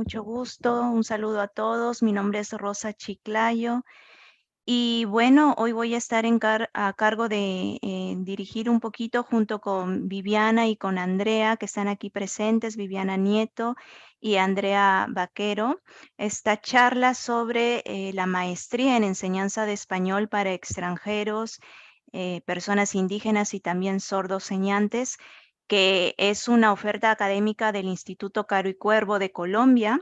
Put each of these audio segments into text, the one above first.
mucho gusto. Un saludo a todos. Mi nombre es Rosa Chiclayo. Y bueno, hoy voy a estar a cargo de dirigir un poquito junto con Viviana y con Andrea, que están aquí presentes, Viviana Nieto y Andrea Vaquero, esta charla sobre la maestría en enseñanza de español para extranjeros, personas indígenas y también sordos señantes, que es una oferta académica del Instituto Caro y Cuervo de Colombia.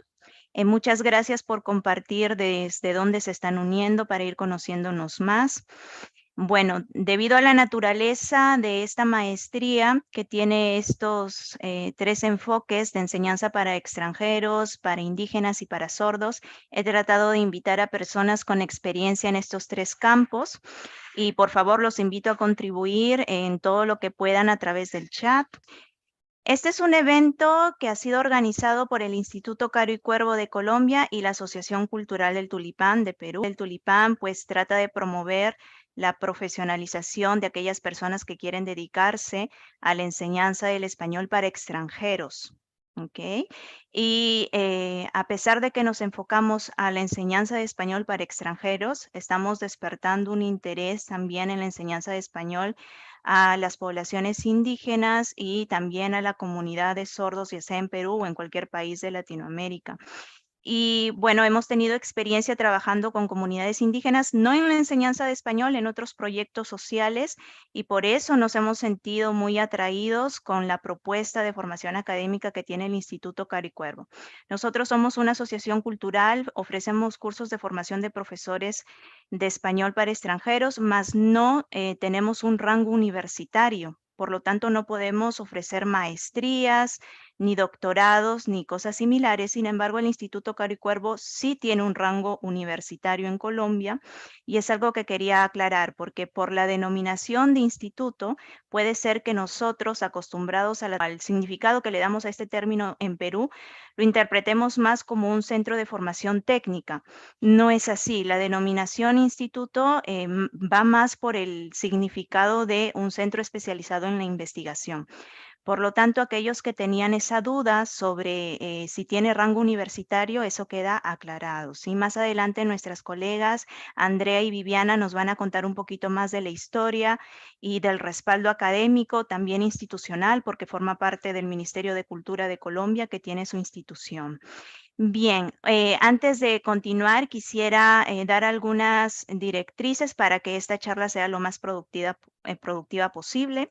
Muchas gracias por compartir desde dónde se están uniendo para ir conociéndonos más. Bueno, debido a la naturaleza de esta maestría que tiene estos tres enfoques de enseñanza para extranjeros, para indígenas y para sordos, he tratado de invitar a personas con experiencia en estos tres campos y por favor los invito a contribuir en todo lo que puedan a través del chat. Este es un evento que ha sido organizado por el Instituto Caro y Cuervo de Colombia y la Asociación Cultural del Tulipán de Perú. El Tulipán pues trata de promover la profesionalización de aquellas personas que quieren dedicarse a la enseñanza del español para extranjeros. ¿Ok? Y a pesar de que nos enfocamos a la enseñanza de español para extranjeros, estamos despertando un interés también en la enseñanza de español a las poblaciones indígenas y también a la comunidad de sordos, ya sea en Perú o en cualquier país de Latinoamérica. Y bueno, hemos tenido experiencia trabajando con comunidades indígenas, no en la enseñanza de español, en otros proyectos sociales, y por eso nos hemos sentido muy atraídos con la propuesta de formación académica que tiene el Instituto Caricuervo. Nosotros somos una asociación cultural, ofrecemos cursos de formación de profesores de español para extranjeros, mas no tenemos un rango universitario. Por lo tanto, no podemos ofrecer maestrías, ni doctorados, ni cosas similares. Sin embargo, el Instituto Caro y Cuervo sí tiene un rango universitario en Colombia y es algo que quería aclarar porque por la denominación de instituto puede ser que nosotros, acostumbrados al significado que le damos a este término en Perú, lo interpretemos más como un centro de formación técnica. No es así. La denominación instituto va más por el significado de un centro especializado en la investigación. Por lo tanto, aquellos que tenían esa duda sobre si tiene rango universitario, eso queda aclarado. ¿Sí? Más adelante nuestras colegas Andrea y Viviana nos van a contar un poquito más de la historia y del respaldo académico, también institucional, porque forma parte del Ministerio de Cultura de Colombia, que tiene su institución. Bien, antes de continuar, quisiera dar algunas directrices para que esta charla sea lo más productiva posible.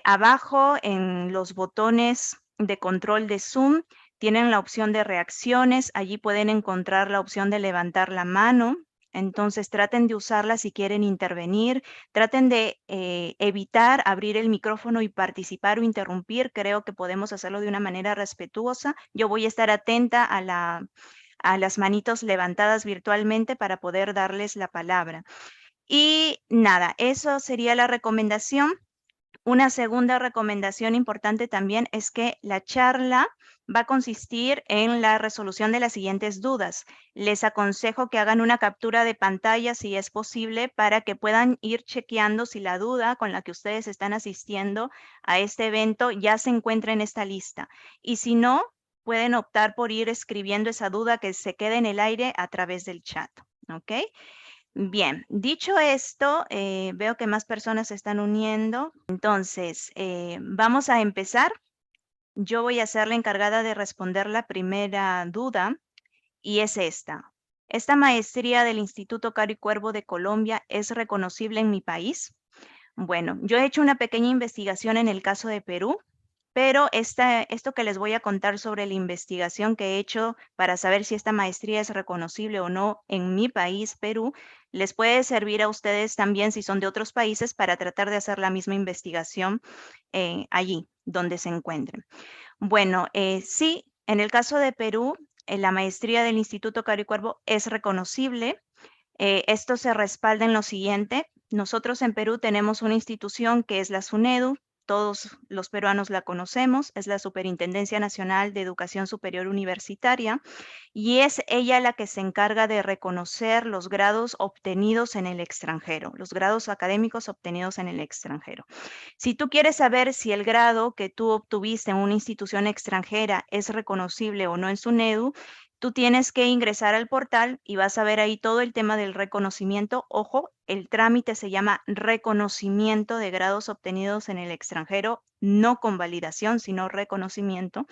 Abajo en los botones de control de Zoom tienen la opción de reacciones. Allí pueden encontrar la opción de levantar la mano. Entonces traten de usarla si quieren intervenir. Traten de evitar abrir el micrófono y participar o interrumpir. Creo que podemos hacerlo de una manera respetuosa. Yo voy a estar atenta a las manitos levantadas virtualmente para poder darles la palabra. Y nada, eso sería la recomendación. Una segunda recomendación importante también es que la charla va a consistir en la resolución de las siguientes dudas. Les aconsejo que hagan una captura de pantalla si es posible para que puedan ir chequeando si la duda con la que ustedes están asistiendo a este evento ya se encuentra en esta lista. Y si no, pueden optar por ir escribiendo esa duda que se quede en el aire a través del chat. ¿Ok? Bien, dicho esto, veo que más personas se están uniendo. Entonces, vamos a empezar. Yo voy a ser la encargada de responder la primera duda y es esta. ¿Esta maestría del Instituto Caro y Cuervo de Colombia es reconocible en mi país? Bueno, yo he hecho una pequeña investigación en el caso de Perú, pero esto que les voy a contar sobre la investigación que he hecho para saber si esta maestría es reconocible o no en mi país, Perú, les puede servir a ustedes también si son de otros países para tratar de hacer la misma investigación allí donde se encuentren. Bueno, sí, en el caso de Perú, la maestría del Instituto Caro y Cuervo es reconocible. Esto se respalda en lo siguiente. Nosotros en Perú tenemos una institución que es la SUNEDU. todos los peruanos la conocemos, es la Superintendencia Nacional de Educación Superior Universitaria, y es ella la que se encarga de reconocer los grados obtenidos en el extranjero, los grados académicos obtenidos en el extranjero. Si tú quieres saber si el grado que tú obtuviste en una institución extranjera es reconocible o no en SUNEDU, tú tienes que ingresar al portal y vas a ver ahí todo el tema del reconocimiento. Ojo, el trámite se llama reconocimiento de grados obtenidos en el extranjero, no convalidación, sino reconocimiento.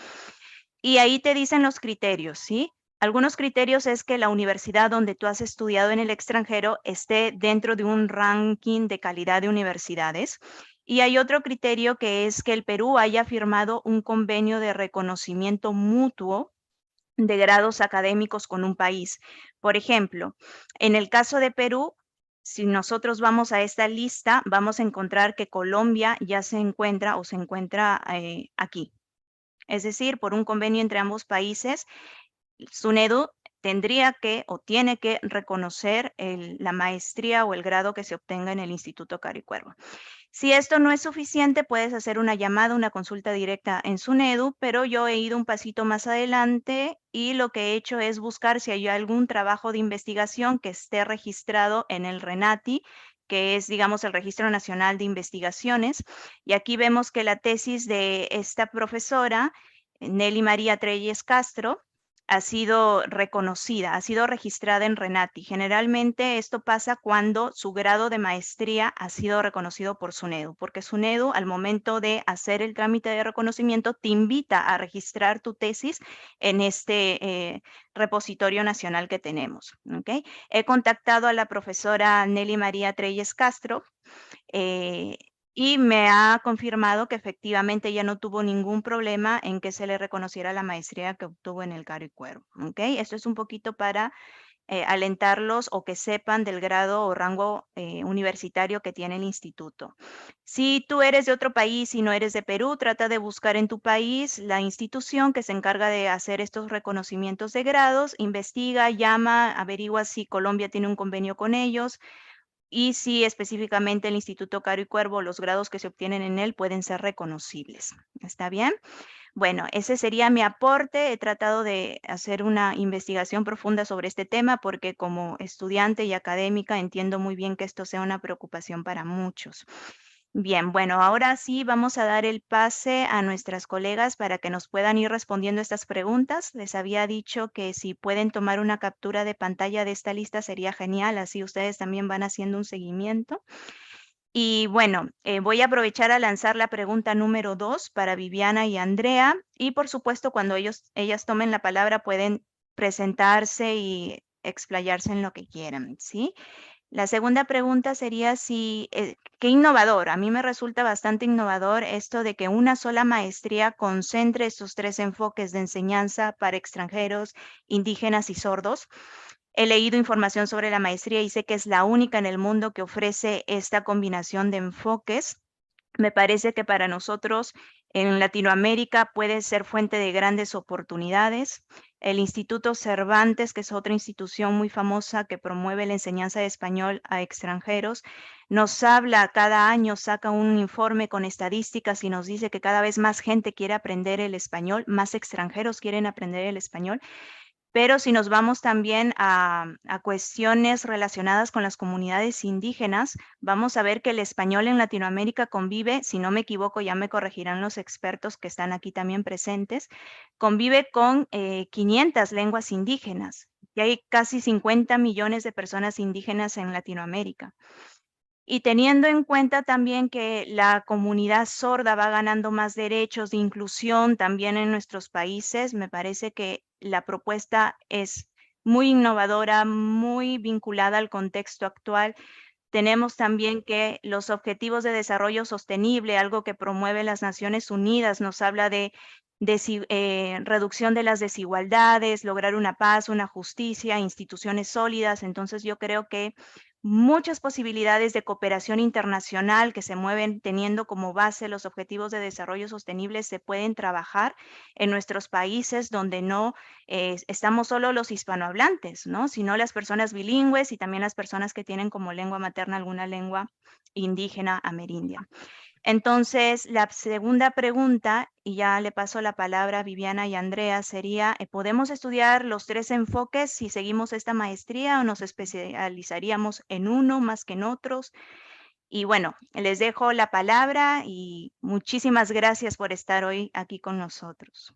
Y ahí te dicen los criterios, ¿sí? Algunos criterios es que la universidad donde tú has estudiado en el extranjero esté dentro de un ranking de calidad de universidades. Y hay otro criterio que es que el Perú haya firmado un convenio de reconocimiento mutuo de grados académicos con un país. Por ejemplo, en el caso de Perú, si nosotros vamos a esta lista, vamos a encontrar que Colombia ya se encuentra o se encuentra aquí. Es decir, por un convenio entre ambos países, SUNEDU tendría que o tiene que reconocer la maestría o el grado que se obtenga en el Instituto Caricuervo. Si esto no es suficiente, puedes hacer una llamada, una consulta directa en SUNEDU, pero yo he ido un pasito más adelante y lo que he hecho es buscar si hay algún trabajo de investigación que esté registrado en el RENATI, que es, digamos, el Registro Nacional de Investigaciones. Y aquí vemos que la tesis de esta profesora, Nelly María Treyes Castro, ha sido reconocida, ha sido registrada en RENATI. Generalmente esto pasa cuando su grado de maestría ha sido reconocido por SUNEDU, porque SUNEDU al momento de hacer el trámite de reconocimiento te invita a registrar tu tesis en este repositorio nacional que tenemos. ¿Okay? He contactado a la profesora Nelly María Treyes Castro, y me ha confirmado que efectivamente ella no tuvo ningún problema en que se le reconociera la maestría que obtuvo en el Caricuervo. ¿Okay? Esto es un poquito para alentarlos o que sepan del grado o rango universitario que tiene el instituto. Si tú eres de otro país y no eres de Perú, trata de buscar en tu país la institución que se encarga de hacer estos reconocimientos de grados, investiga, llama, averigua si Colombia tiene un convenio con ellos, y si específicamente el Instituto Caro y Cuervo, los grados que se obtienen en él pueden ser reconocibles. ¿Está bien? Bueno, ese sería mi aporte. He tratado de hacer una investigación profunda sobre este tema porque como estudiante y académica entiendo muy bien que esto sea una preocupación para muchos. Bien, bueno, ahora sí vamos a dar el pase a nuestras colegas para que nos puedan ir respondiendo estas preguntas. Les había dicho que si pueden tomar una captura de pantalla de esta lista sería genial, así ustedes también van haciendo un seguimiento. Y bueno, voy a aprovechar a lanzar la pregunta número 2 para Viviana y Andrea. Y por supuesto, cuando ellas tomen la palabra pueden presentarse y explayarse en lo que quieran, ¿sí? La segunda pregunta sería si, qué innovador, a mí me resulta bastante innovador esto de que una sola maestría concentre estos 3 enfoques de enseñanza para extranjeros, indígenas y sordos. He leído información sobre la maestría y sé que es la única en el mundo que ofrece esta combinación de enfoques. Me parece que para nosotros en Latinoamérica puede ser fuente de grandes oportunidades. El Instituto Cervantes, que es otra institución muy famosa que promueve la enseñanza de español a extranjeros, nos habla cada año, saca un informe con estadísticas y nos dice que cada vez más gente quiere aprender el español, más extranjeros quieren aprender el español. Pero si nos vamos también a cuestiones relacionadas con las comunidades indígenas, vamos a ver que el español en Latinoamérica convive, si no me equivoco, ya me corregirán los expertos que están aquí también presentes, convive con 500 lenguas indígenas. Y hay casi 50 millones de personas indígenas en Latinoamérica. Y teniendo en cuenta también que la comunidad sorda va ganando más derechos de inclusión también en nuestros países, me parece que la propuesta es muy innovadora, muy vinculada al contexto actual. Tenemos también que los Objetivos de Desarrollo Sostenible, algo que promueve las Naciones Unidas, nos habla de reducción de las desigualdades, lograr una paz, una justicia, instituciones sólidas. Entonces yo creo que muchas posibilidades de cooperación internacional que se mueven teniendo como base los Objetivos de Desarrollo Sostenible se pueden trabajar en nuestros países donde no estamos solo los hispanohablantes, ¿no? Sino las personas bilingües y también las personas que tienen como lengua materna alguna lengua indígena amerindia. Entonces, la segunda pregunta, y ya le paso la palabra a Viviana y Andrea, sería, ¿podemos estudiar los 3 enfoques si seguimos esta maestría o nos especializaríamos en uno más que en otros? Y bueno, les dejo la palabra y muchísimas gracias por estar hoy aquí con nosotros.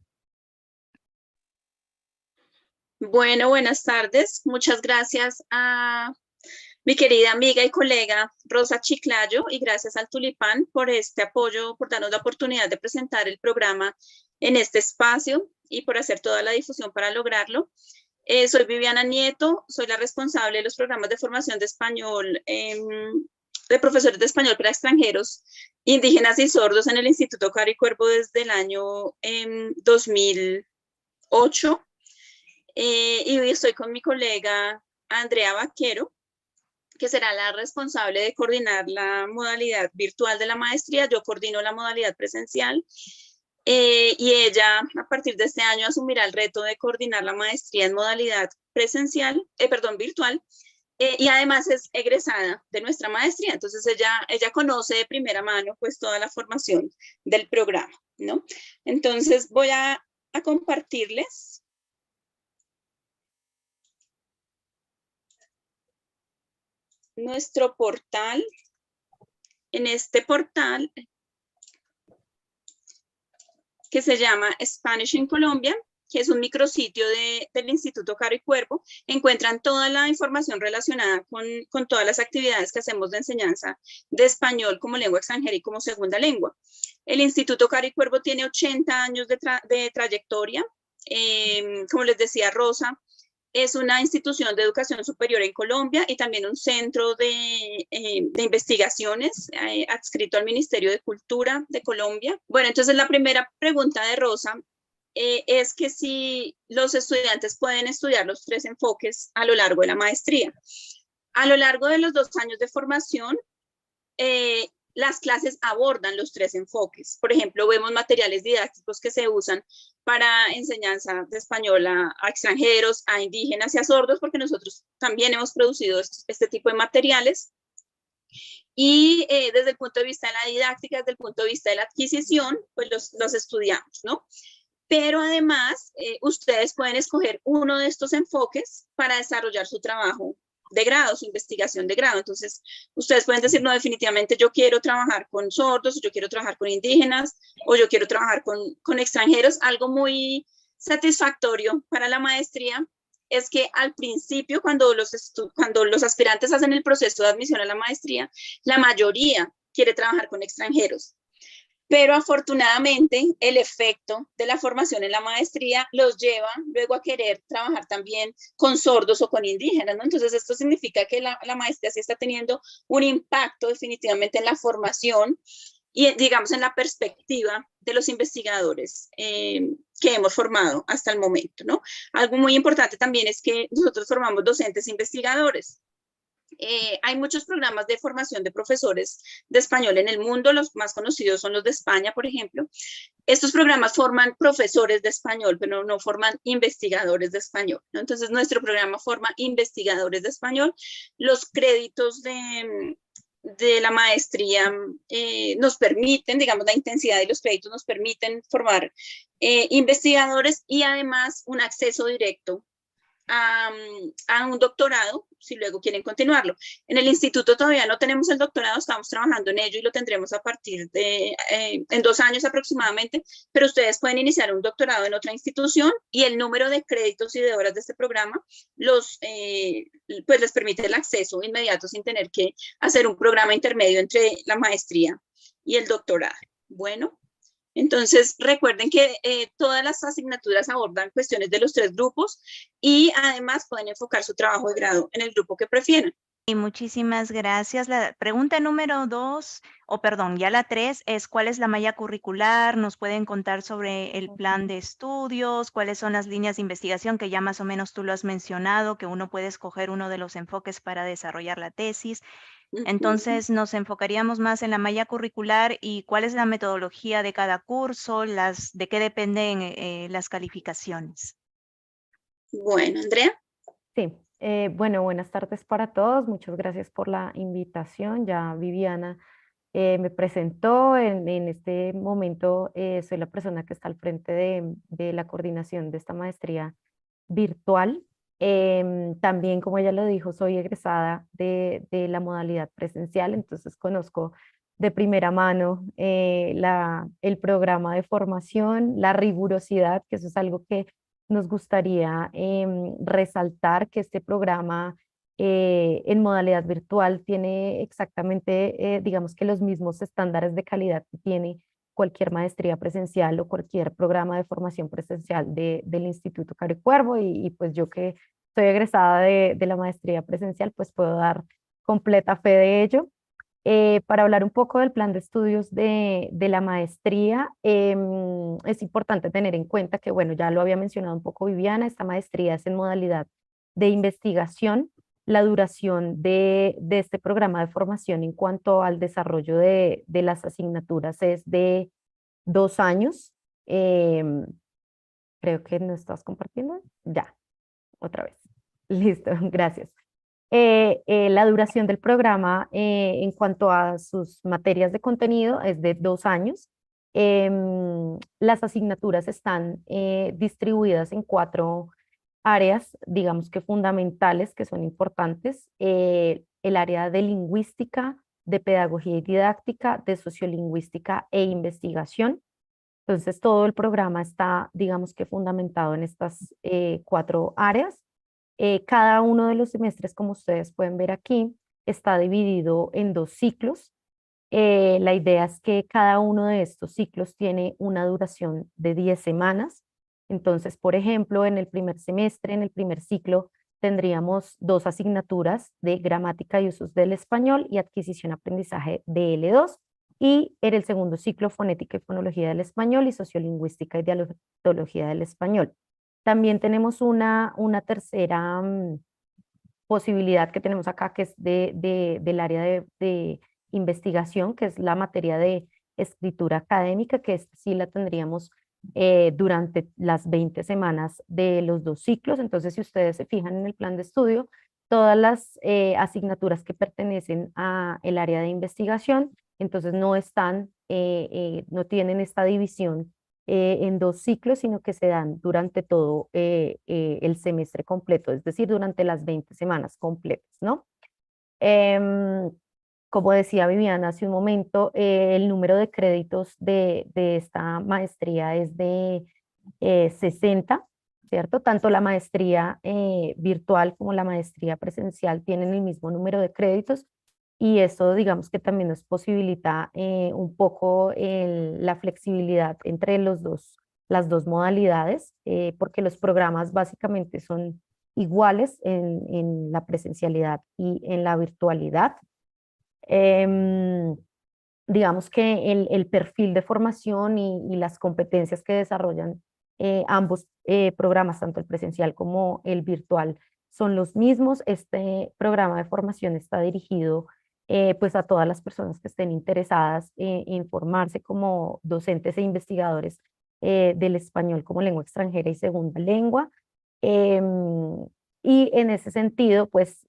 Bueno, buenas tardes. Muchas gracias a mi querida amiga y colega Rosa Chiclayo y gracias al Tulipán por este apoyo, por darnos la oportunidad de presentar el programa en este espacio y por hacer toda la difusión para lograrlo. Soy Viviana Nieto, soy la responsable de los programas de formación de español, de profesores de español para extranjeros, indígenas y sordos en el Instituto Caro y Cuervo desde el año 2008. Y hoy estoy con mi colega Andrea Vaquero, que será la responsable de coordinar la modalidad virtual de la maestría. Yo coordino la modalidad presencial y ella a partir de este año asumirá el reto de coordinar la maestría en modalidad virtual. Y además es egresada de nuestra maestría, entonces ella conoce de primera mano pues toda la formación del programa, ¿no? Entonces voy a compartirles nuestro portal. En este portal que se llama Spanish in Colombia, que es un micrositio del Instituto Caro y Cuervo, encuentran toda la información relacionada con todas las actividades que hacemos de enseñanza de español como lengua extranjera y como segunda lengua. El Instituto Caro y Cuervo tiene 80 años de trayectoria. Como les decía Rosa, es una institución de educación superior en Colombia y también un centro de investigaciones adscrito al Ministerio de Cultura de Colombia. Bueno, entonces la primera pregunta de Rosa es que si los estudiantes pueden estudiar los 3 enfoques a lo largo de la maestría. A lo largo de los 2 años de formación, las clases abordan los 3 enfoques. Por ejemplo, vemos materiales didácticos que se usan para enseñanza de español a extranjeros, a indígenas y a sordos, porque nosotros también hemos producido este tipo de materiales. Y desde el punto de vista de la didáctica, desde el punto de vista de la adquisición, pues los estudiamos, ¿no? Pero además, ustedes pueden escoger uno de estos enfoques para desarrollar su trabajo de grado, su investigación de grado. Entonces, ustedes pueden decir, no, definitivamente yo quiero trabajar con sordos, o yo quiero trabajar con indígenas, o yo quiero trabajar con extranjeros. Algo muy satisfactorio para la maestría es que al principio, cuando los aspirantes hacen el proceso de admisión a la maestría, la mayoría quiere trabajar con extranjeros. Pero afortunadamente el efecto de la formación en la maestría los lleva luego a querer trabajar también con sordos o con indígenas, ¿no? Entonces esto significa que la maestría sí está teniendo un impacto definitivamente en la formación y digamos en la perspectiva de los investigadores que hemos formado hasta el momento, ¿no? Algo muy importante también es que nosotros formamos docentes investigadores. Hay muchos programas de formación de profesores de español en el mundo, los más conocidos son los de España, por ejemplo. Estos programas forman profesores de español, pero no forman investigadores de español, ¿no? Entonces, nuestro programa forma investigadores de español. Los créditos de la maestría nos permiten, digamos, la intensidad de los créditos nos permiten formar investigadores y además un acceso directo a un doctorado, si luego quieren continuarlo. En el instituto todavía no tenemos el doctorado, estamos trabajando en ello y lo tendremos a partir de en 2 años aproximadamente, pero ustedes pueden iniciar un doctorado en otra institución y el número de créditos y de horas de este programa pues les permite el acceso inmediato sin tener que hacer un programa intermedio entre la maestría y el doctorado. Bueno. Entonces, recuerden que todas las asignaturas abordan cuestiones de los 3 grupos y además pueden enfocar su trabajo de grado en el grupo que prefieran. Y muchísimas gracias. La pregunta número 2, o perdón, ya la 3 es ¿cuál es la malla curricular? ¿Nos pueden contar sobre el plan de estudios? ¿Cuáles son las líneas de investigación que ya más o menos tú lo has mencionado, que uno puede escoger uno de los enfoques para desarrollar la tesis? Entonces, nos enfocaríamos más en la malla curricular y cuál es la metodología de cada curso, de qué dependen las calificaciones. Bueno, Andrea. Sí, bueno, buenas tardes para todos. Muchas gracias por la invitación. Ya Viviana Me presentó, en este momento soy la persona que está al frente de la coordinación de esta maestría virtual. También, como ella lo dijo, soy egresada de la modalidad presencial, entonces conozco de primera mano el programa de formación, la rigurosidad, que eso es algo que nos gustaría resaltar, que este programa en modalidad virtual tiene exactamente, digamos que los mismos estándares de calidad que tiene cualquier maestría presencial o cualquier programa de formación presencial del Instituto Caro y Cuervo, y pues yo que soy egresada de la maestría presencial, pues puedo dar completa fe de ello. Para hablar un poco del plan de estudios de la maestría, es importante tener en cuenta que, bueno, ya lo había mencionado un poco Viviana, esta maestría es en modalidad de investigación. La duración de este programa de formación en cuanto al desarrollo de las asignaturas es de 2 años. Em, Creo que no estás compartiendo. Ya, otra vez. Listo, gracias. La duración del programa en cuanto a sus materias de contenido es de 2 años. Las asignaturas están distribuidas en 4 áreas, digamos que fundamentales, que son importantes. El área de lingüística, de pedagogía y didáctica, de sociolingüística e investigación. Entonces, todo el programa está, digamos que fundamentado en estas 4 áreas. Cada uno de los semestres, como ustedes pueden ver aquí, está dividido en 2 ciclos. La idea es que cada uno de estos ciclos tiene una duración de 10 semanas. Entonces, por ejemplo, en el primer semestre, en el primer ciclo, tendríamos 2 asignaturas de gramática y usos del español y adquisición-aprendizaje de L2. Y en el segundo ciclo, fonética y fonología del español y sociolingüística y dialectología del español. También tenemos una tercera posibilidad que tenemos acá, que es del área de investigación, que es la materia de escritura académica, que sí la tendríamos durante las 20 semanas de los 2 ciclos. Entonces, si ustedes se fijan en el plan de estudio, todas las asignaturas que pertenecen a el área de investigación, entonces no están, no tienen esta división en 2 ciclos, sino que se dan durante todo el semestre completo, es decir, durante las 20 semanas completas, ¿no? Em, Como decía Viviana hace un momento, el número de créditos de esta maestría es de 60, ¿cierto? Tanto la maestría virtual como la maestría presencial tienen el mismo número de créditos, y eso, digamos que también nos posibilita un poco la flexibilidad entre las dos modalidades, porque los programas básicamente son iguales en la presencialidad y en la virtualidad. Em, digamos que el perfil de formación y las competencias que desarrollan ambos programas, tanto el presencial como el virtual, son los mismos. Este programa de formación está dirigido pues a todas las personas que estén interesadas en formarse como docentes e investigadores del español como lengua extranjera y segunda lengua. Em, y en ese sentido, pues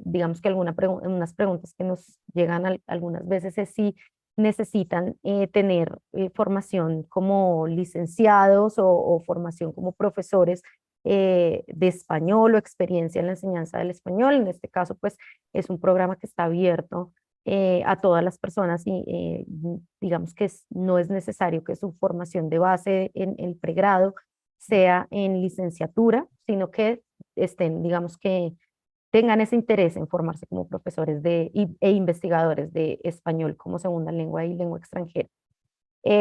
digamos que unas preguntas que nos llegan algunas veces es si necesitan tener formación como licenciados o formación como profesores de español o experiencia en la enseñanza del español. En este caso, pues es un programa que está abierto a todas las personas, y digamos que no es necesario que su formación de base en el pregrado sea en licenciatura, sino que estén, digamos que tengan ese interés en formarse como profesores e investigadores de español como segunda lengua y lengua extranjera.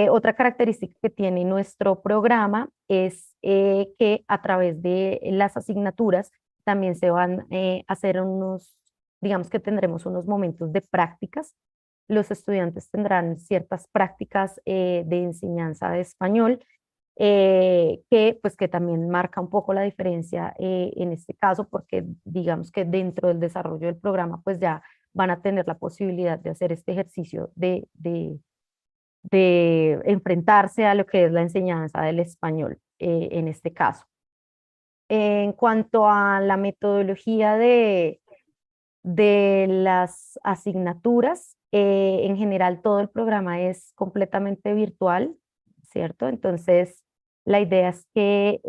Otra característica que tiene nuestro programa es que a través de las asignaturas también se van a hacer digamos que tendremos unos momentos de prácticas. Los estudiantes tendrán ciertas prácticas de enseñanza de español, que también marca un poco la diferencia en este caso, porque digamos que dentro del desarrollo del programa pues ya van a tener la posibilidad de hacer este ejercicio de enfrentarse a lo que es la enseñanza del español en este caso. En cuanto a la metodología de las asignaturas, en general todo el programa es completamente virtual, ¿cierto? Entonces, la idea es que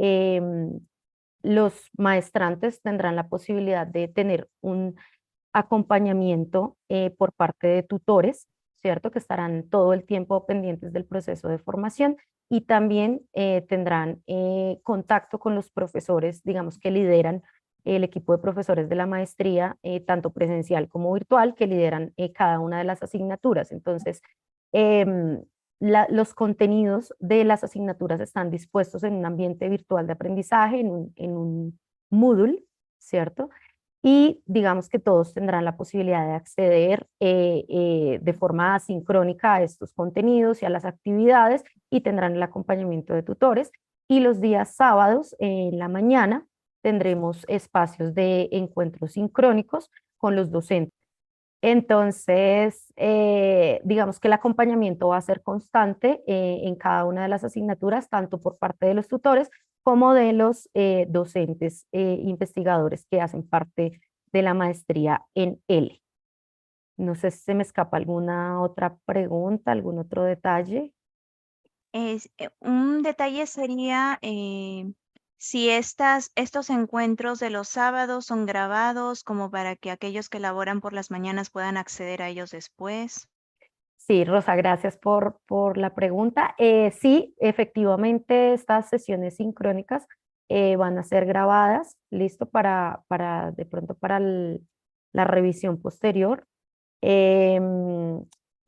los maestrantes tendrán la posibilidad de tener un acompañamiento por parte de tutores, ¿cierto? Que estarán todo el tiempo pendientes del proceso de formación y también tendrán contacto con los profesores, digamos, que lideran el equipo de profesores de la maestría, tanto presencial como virtual, que lideran cada una de las asignaturas. Entonces, em, los contenidos de las asignaturas están dispuestos en un ambiente virtual de aprendizaje, en un Moodle, ¿cierto? Y digamos que todos tendrán la posibilidad de acceder de forma asincrónica a estos contenidos y a las actividades y tendrán el acompañamiento de tutores. Y los días sábados en la mañana tendremos espacios de encuentros sincrónicos con los docentes. Entonces, digamos que el acompañamiento va a ser constante en cada una de las asignaturas, tanto por parte de los tutores como de los docentes investigadores que hacen parte de la maestría en L. No sé si se me escapa alguna otra pregunta, algún otro detalle. Un detalle sería si estos encuentros de los sábados son grabados como para que aquellos que laboran por las mañanas puedan acceder a ellos después. Sí, Rosa, gracias por la pregunta. Sí, efectivamente, estas sesiones sincrónicas van a ser grabadas, listo para de pronto para la revisión posterior.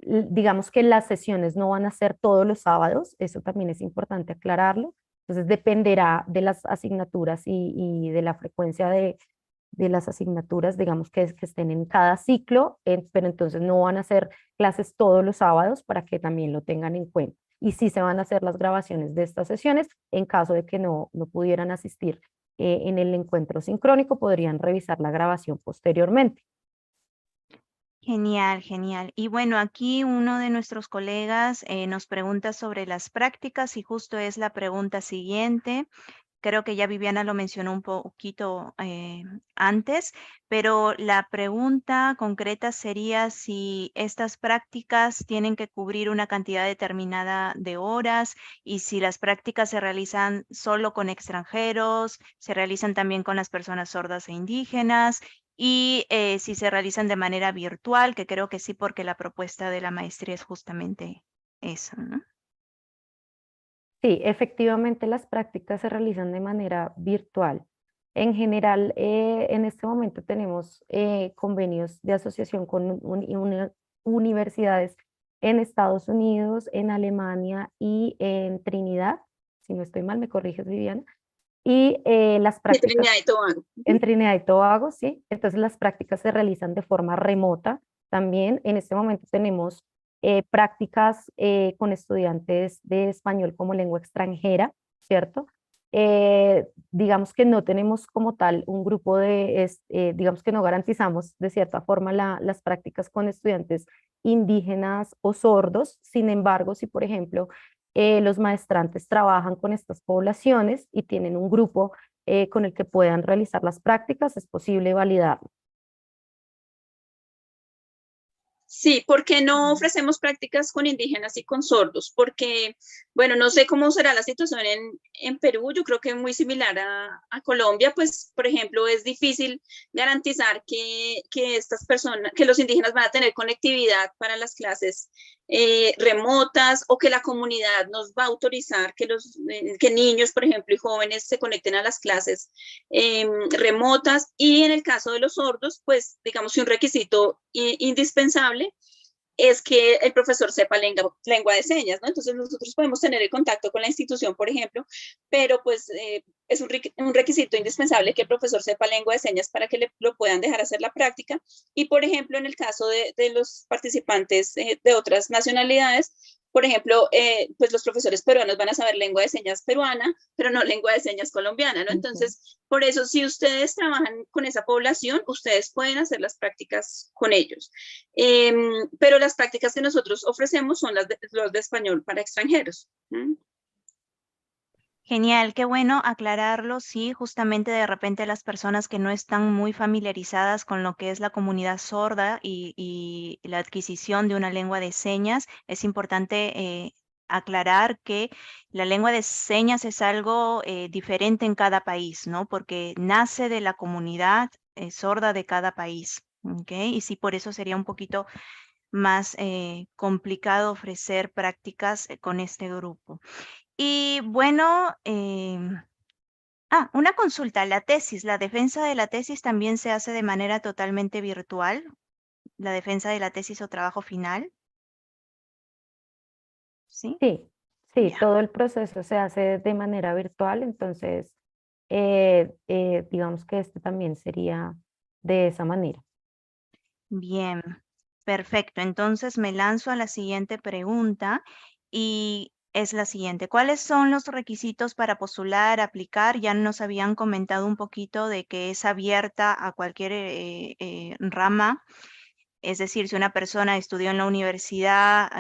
Digamos que las sesiones no van a ser todos los sábados, eso también es importante aclararlo. Entonces dependerá de las asignaturas y de la frecuencia de las asignaturas, digamos que estén en cada ciclo, pero entonces no van a ser clases todos los sábados para que también lo tengan en cuenta. Y sí se van a hacer las grabaciones de estas sesiones en caso de que no pudieran asistir en el encuentro sincrónico, podrían revisar la grabación posteriormente. Genial, genial. Y bueno, aquí uno de nuestros colegas nos pregunta sobre las prácticas y justo es la pregunta siguiente. Creo que ya Viviana lo mencionó un poquito antes, pero la pregunta concreta sería si estas prácticas tienen que cubrir una cantidad determinada de horas y si las prácticas se realizan solo con extranjeros, se realizan también con las personas sordas e indígenas y si se realizan de manera virtual, que creo que sí, porque la propuesta de la maestría es justamente eso, ¿no? Sí, efectivamente las prácticas se realizan de manera virtual. En general, en este momento tenemos convenios de asociación con universidades en Estados Unidos, en Alemania y en Trinidad. Si no estoy mal, me corriges, Viviana. Y las De prácticas Trinidad y Tobago. en Trinidad y Tobago, sí. Entonces las prácticas se realizan de forma remota. También en este momento tenemos prácticas con estudiantes de español como lengua extranjera, ¿cierto? Digamos que no tenemos como tal un grupo digamos que no garantizamos de cierta forma las prácticas con estudiantes indígenas o sordos. Sin embargo, si por ejemplo los maestrantes trabajan con estas poblaciones y tienen un grupo con el que puedan realizar las prácticas, es posible validarlo. Sí, ¿por qué no ofrecemos prácticas con indígenas y con sordos? Porque, bueno, no sé cómo será la situación en Perú, yo creo que es muy similar a Colombia, pues, por ejemplo, es difícil garantizar que estas personas, que los indígenas van a tener conectividad para las clases remotas o que la comunidad nos va a autorizar que niños, por ejemplo, y jóvenes se conecten a las clases remotas. Y en el caso de los sordos, pues, digamos que un requisito indispensable es que el profesor sepa lengua de señas, ¿no? Entonces nosotros podemos tener el contacto con la institución, por ejemplo, pero pues es un requisito indispensable que el profesor sepa lengua de señas para que lo puedan dejar hacer la práctica. Y por ejemplo, en el caso de los participantes de otras nacionalidades, por ejemplo, pues los profesores peruanos van a saber lengua de señas peruana, pero no lengua de señas colombiana, ¿no? Entonces, por eso, si ustedes trabajan con esa población, ustedes pueden hacer las prácticas con ellos. Pero las prácticas que nosotros ofrecemos son los de español para extranjeros. Genial, qué bueno aclararlo, sí, justamente de repente las personas que no están muy familiarizadas con lo que es la comunidad sorda y la adquisición de una lengua de señas, es importante aclarar que la lengua de señas es algo diferente en cada país, ¿no? Porque nace de la comunidad sorda de cada país, ¿ok? Y sí, por eso sería un poquito más complicado ofrecer prácticas con este grupo. Y bueno, una consulta, la tesis, la defensa de la tesis también se hace de manera totalmente virtual, la defensa de la tesis o trabajo final, ¿sí? Sí, sí, Ya, todo el proceso se hace de manera virtual, entonces digamos que este también sería de esa manera. bien, perfecto. Entonces me lanzo a la siguiente pregunta y es la siguiente. ¿Cuáles son los requisitos para postular, aplicar? Ya nos habían comentado un poquito de que es abierta a cualquier rama. Es decir, si una persona estudió en la universidad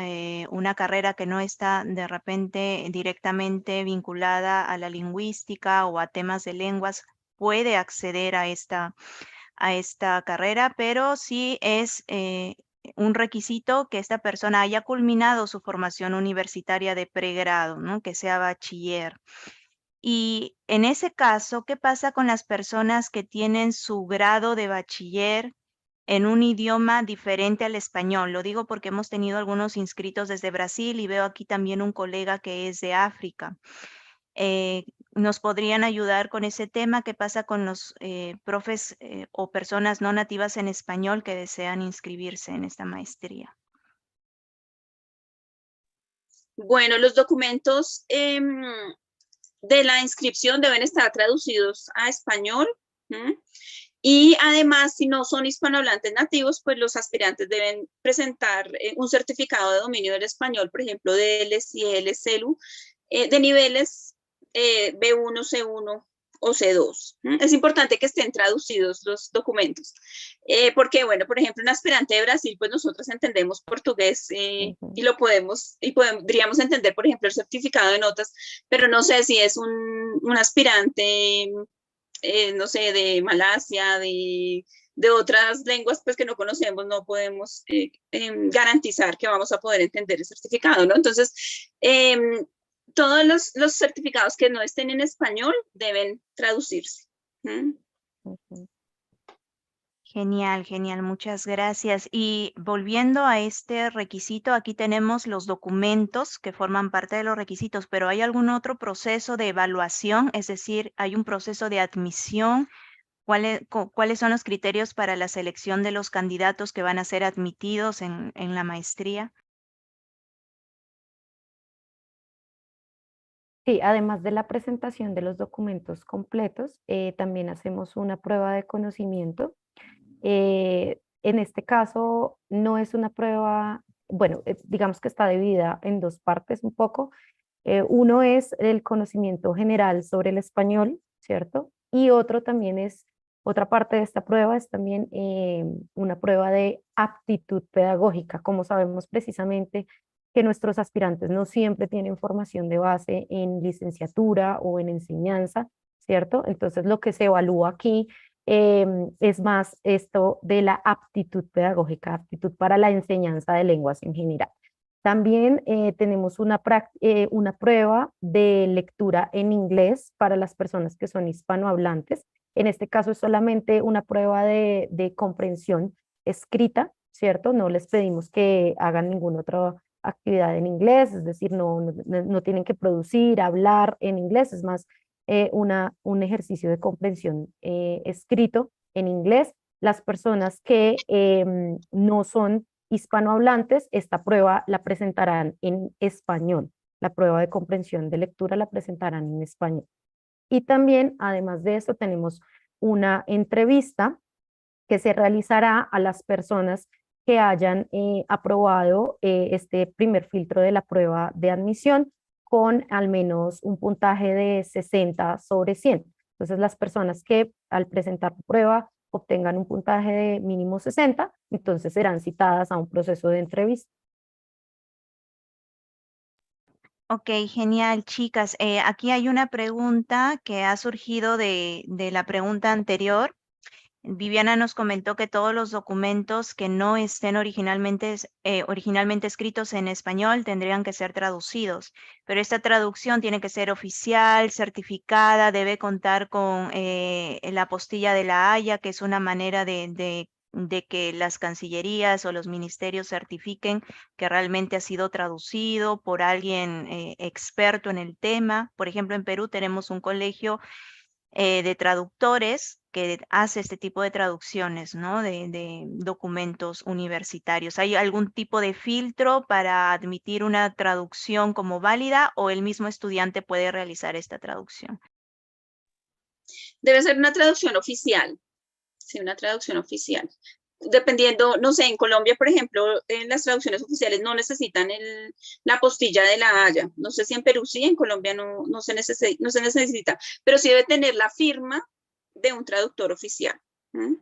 una carrera que no está de repente directamente vinculada a la lingüística o a temas de lenguas, puede acceder a esta carrera, pero sí es un requisito que esta persona haya culminado su formación universitaria de pregrado, ¿no? Que sea bachiller. Y en ese caso, ¿qué pasa con las personas que tienen su grado de bachiller en un idioma diferente al español? Lo digo porque hemos tenido algunos inscritos desde Brasil y veo aquí también un colega que es de África. ¿Nos podrían ayudar con ese tema? ¿Qué pasa con los profes o personas no nativas en español que desean inscribirse en esta maestría? Bueno, los documentos de la inscripción deben estar traducidos a español. ¿M? Y además, si no son hispanohablantes nativos, pues los aspirantes deben presentar un certificado de dominio del español, por ejemplo, de LCL, CELU, de niveles B1, C1 o C2. Es importante que estén traducidos los documentos, porque, bueno, por ejemplo, un aspirante de Brasil, pues nosotros entendemos portugués Ujú. y lo podríamos entender, por ejemplo, el certificado de notas, pero no sé si es un aspirante no sé, de Malasia, de otras lenguas pues que no conocemos, no podemos garantizar que vamos a poder entender el certificado, ¿no? Entonces, todos los certificados que no estén en español deben traducirse. ¿Mm? Ujú. Genial, genial, muchas gracias. Y volviendo a este requisito, aquí tenemos los documentos que forman parte de los requisitos, pero ¿hay algún otro proceso de evaluación? Es decir, ¿hay un proceso de admisión? ¿Cuáles son los criterios para la selección de los candidatos que van a ser admitidos en la maestría? Sí, además de la presentación de los documentos completos, también hacemos una prueba de conocimiento. En este caso, no es una prueba, bueno, digamos que está dividida en dos partes un poco. Uno es el conocimiento general sobre el español, ¿cierto? Y otro también es, otra parte de esta prueba es también una prueba de aptitud pedagógica. Como sabemos precisamente que nuestros aspirantes no siempre tienen formación de base en licenciatura o en enseñanza, ¿cierto? Entonces lo que se evalúa aquí es más esto de la aptitud pedagógica, aptitud para la enseñanza de lenguas en general. También tenemos una prueba de lectura en inglés para las personas que son hispanohablantes. En este caso es solamente una prueba de comprensión escrita, ¿cierto? No les pedimos que hagan ninguna otra actividad en inglés, es decir, no tienen que producir, hablar en inglés, es más un ejercicio de comprensión escrito en inglés. Las personas que no son hispanohablantes, esta prueba la presentarán en español. La prueba de comprensión de lectura la presentarán en español. Y también, además de esto, tenemos una entrevista que se realizará a las personas que hayan aprobado este primer filtro de la prueba de admisión con al menos un puntaje de 60 sobre 100. Entonces, las personas que al presentar la prueba obtengan un puntaje de mínimo 60, entonces serán citadas a un proceso de entrevista. Ok, genial, chicas. Aquí hay una pregunta que ha surgido de la pregunta anterior. Viviana nos comentó que todos los documentos que no estén originalmente escritos en español tendrían que ser traducidos, pero esta traducción tiene que ser oficial, certificada, debe contar con la apostilla de la Haya, que es una manera de que las cancillerías o los ministerios certifiquen que realmente ha sido traducido por alguien experto en el tema. Por ejemplo, en Perú tenemos un colegio de traductores que hace este tipo de traducciones, ¿no? De documentos universitarios. ¿Hay algún tipo de filtro para admitir una traducción como válida o el mismo estudiante puede realizar esta traducción? Debe ser una traducción oficial, sí, una traducción oficial. Dependiendo, no sé, en Colombia, por ejemplo, en las traducciones oficiales no necesitan la apostilla de la Haya. No sé si en Perú sí, en Colombia no se necesita, pero sí debe tener la firma de un traductor oficial. ¿Mm?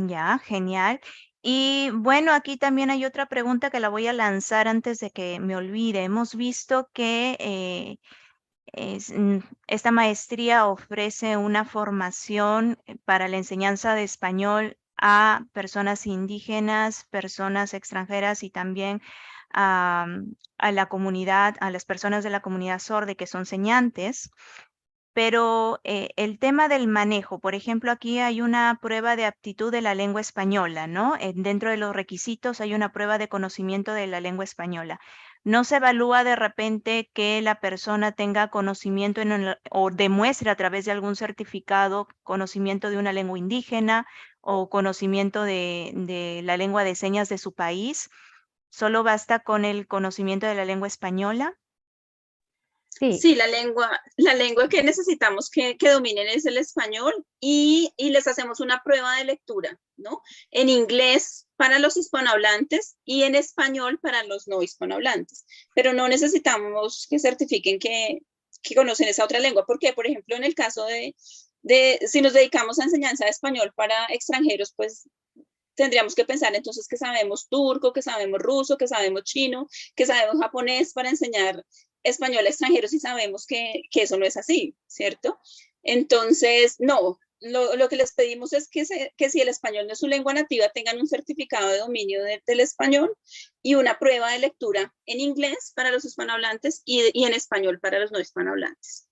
Ya, genial. Y bueno, aquí también hay otra pregunta que la voy a lanzar antes de que me olvide. Hemos visto que esta maestría ofrece una formación para la enseñanza de español a personas indígenas, personas extranjeras y también a la comunidad, a las personas de la comunidad sorda que son señantes. Pero el tema del manejo, por ejemplo, aquí hay una prueba de aptitud de la lengua española, ¿no? Dentro de los requisitos hay una prueba de conocimiento de la lengua española. No se evalúa de repente que la persona tenga conocimiento o demuestre a través de algún certificado conocimiento de una lengua indígena o conocimiento de la lengua de señas de su país. Solo basta con el conocimiento de la lengua española. Sí, Sí, la lengua que necesitamos que dominen es el español y les hacemos una prueba de lectura, ¿no? En inglés para los hispanohablantes y en español para los no hispanohablantes. Pero no necesitamos que certifiquen que conocen esa otra lengua, porque, por ejemplo, en el caso de si nos dedicamos a enseñanza de español para extranjeros, pues tendríamos que pensar entonces que sabemos turco, que sabemos ruso, que sabemos chino, que sabemos japonés para enseñar español a extranjeros y sabemos que eso no es así, ¿cierto? Entonces, no, lo que les pedimos es que si el español no es su lengua nativa, tengan un certificado de dominio del español y una prueba de lectura en inglés para los hispanohablantes y en español para los no hispanohablantes.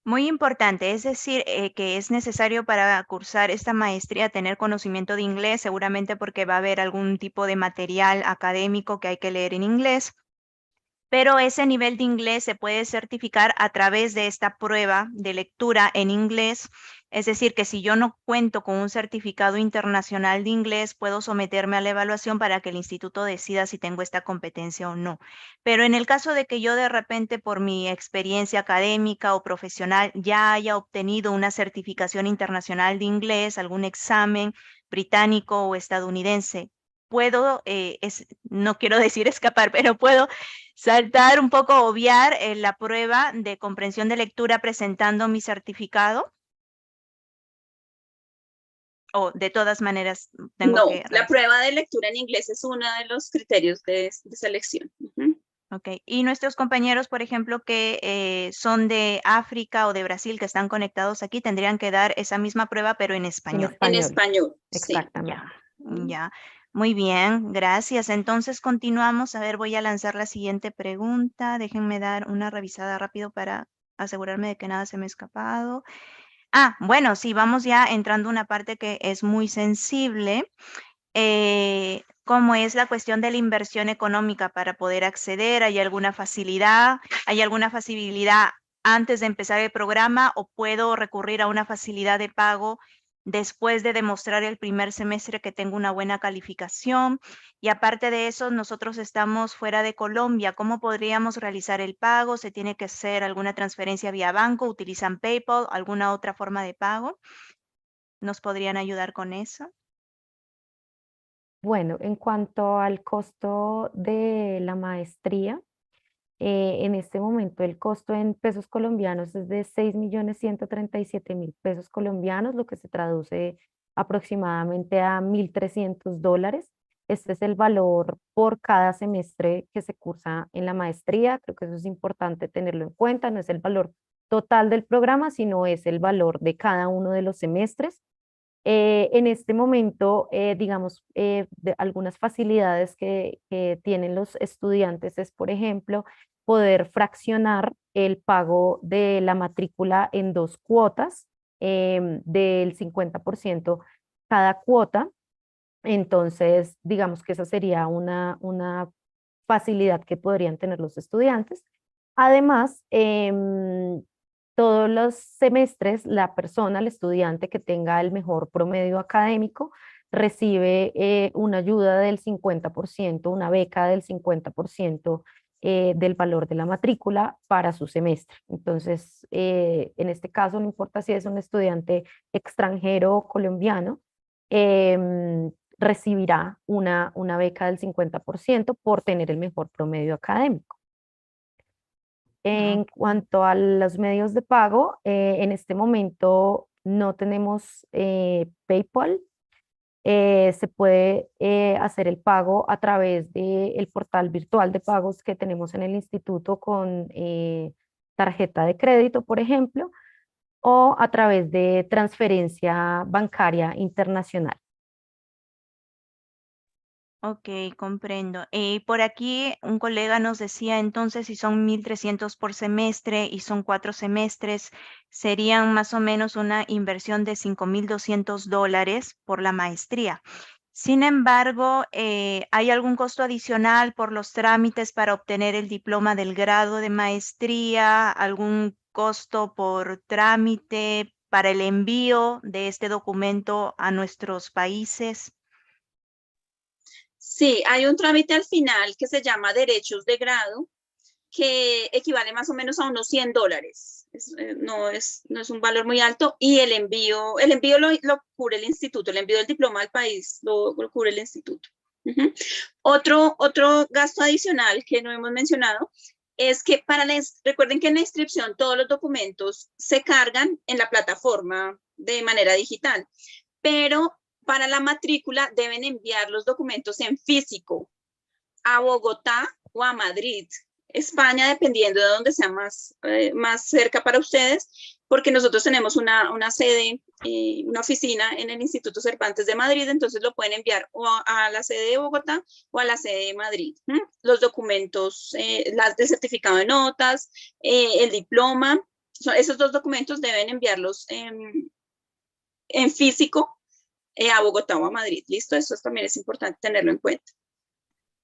Muy importante, es decir, que es necesario para cursar esta maestría tener conocimiento de inglés, seguramente porque va a haber algún tipo de material académico que hay que leer en inglés, pero ese nivel de inglés se puede certificar a través de esta prueba de lectura en inglés. Es decir, que si yo no cuento con un certificado internacional de inglés, puedo someterme a la evaluación para que el instituto decida si tengo esta competencia o no. Pero en el caso de que yo de repente por mi experiencia académica o profesional ya haya obtenido una certificación internacional de inglés, algún examen británico o estadounidense, puedo, no quiero decir escapar, pero puedo saltar un poco, obviar la prueba de comprensión de lectura presentando mi certificado, o de todas maneras tengo que No, la realizar. prueba de lectura en inglés es uno de los criterios de selección. Ok, y nuestros compañeros, por ejemplo, que son de África o de Brasil, que están conectados aquí, tendrían que dar esa misma prueba, pero en en español. En español, español, sí. exactamente. Ya, ya. Muy bien, gracias. Entonces continuamos. A ver, voy a lanzar la siguiente pregunta. Déjenme dar una revisada rápido para asegurarme de que nada se me ha escapado. Bueno, sí, vamos ya entrando a una parte que es muy sensible, como es la cuestión de la inversión económica para poder acceder. ¿Hay alguna facilidad? ¿Hay alguna facilidad antes de empezar el programa o puedo recurrir a una facilidad de pago después de demostrar el primer semestre que tengo una buena calificación? Y aparte de eso, nosotros estamos fuera de Colombia. ¿Cómo podríamos realizar el pago? ¿Se tiene que hacer alguna transferencia vía banco? ¿Utilizan PayPal? ¿Alguna otra forma de pago? ¿Nos podrían ayudar con eso? Bueno, en cuanto al costo de la maestría, en este momento el costo en pesos colombianos es de 6.137.000 pesos colombianos, lo que se traduce aproximadamente a $1.300. Este es el valor por cada semestre que se cursa en la maestría. Creo que eso es importante tenerlo en cuenta. No es el valor total del programa, sino es el valor de cada uno de los semestres. En este momento, digamos, algunas facilidades que tienen los estudiantes es, por ejemplo, poder fraccionar el pago de la matrícula en dos cuotas del 50% cada cuota. Entonces, digamos que esa sería una facilidad que podrían tener los estudiantes. Además, todos los semestres, la persona, el estudiante que tenga el mejor promedio académico, recibe una ayuda del 50%, una beca del 50% del valor de la matrícula para su semestre. Entonces, en este caso, no importa si es un estudiante extranjero o colombiano, recibirá una beca del 50% por tener el mejor promedio académico. En cuanto a los medios de pago, en este momento no tenemos PayPal. Se puede hacer el pago a través del portal virtual de pagos que tenemos en el instituto con tarjeta de crédito, por ejemplo, o a través de transferencia bancaria internacional. Ok, comprendo. Por aquí un colega nos decía entonces si son 1.300 por semestre y son 4 semestres, serían más o menos una inversión de $5.200 por la maestría. Sin embargo, ¿hay algún costo adicional por los trámites para obtener el diploma del grado de maestría? ¿Algún costo por trámite para el envío de este documento a nuestros países? Sí, hay un trámite al final que se llama derechos de grado, que equivale más o menos a unos $100. No es un valor muy alto y el envío lo cubre el instituto, el envío del diploma al país lo cubre el instituto. Uh-huh. Otro gasto adicional que no hemos mencionado es que recuerden que en la inscripción todos los documentos se cargan en la plataforma de manera digital, pero para la matrícula deben enviar los documentos en físico a Bogotá o a Madrid, España, dependiendo de donde sea más cerca para ustedes, porque nosotros tenemos una sede, una oficina en el Instituto Cervantes de Madrid, entonces lo pueden enviar o a la sede de Bogotá o a la sede de Madrid. Los documentos, el certificado de notas, el diploma, esos dos documentos deben enviarlos en físico a Bogotá o a Madrid. ¿Listo? Eso también es importante tenerlo en cuenta.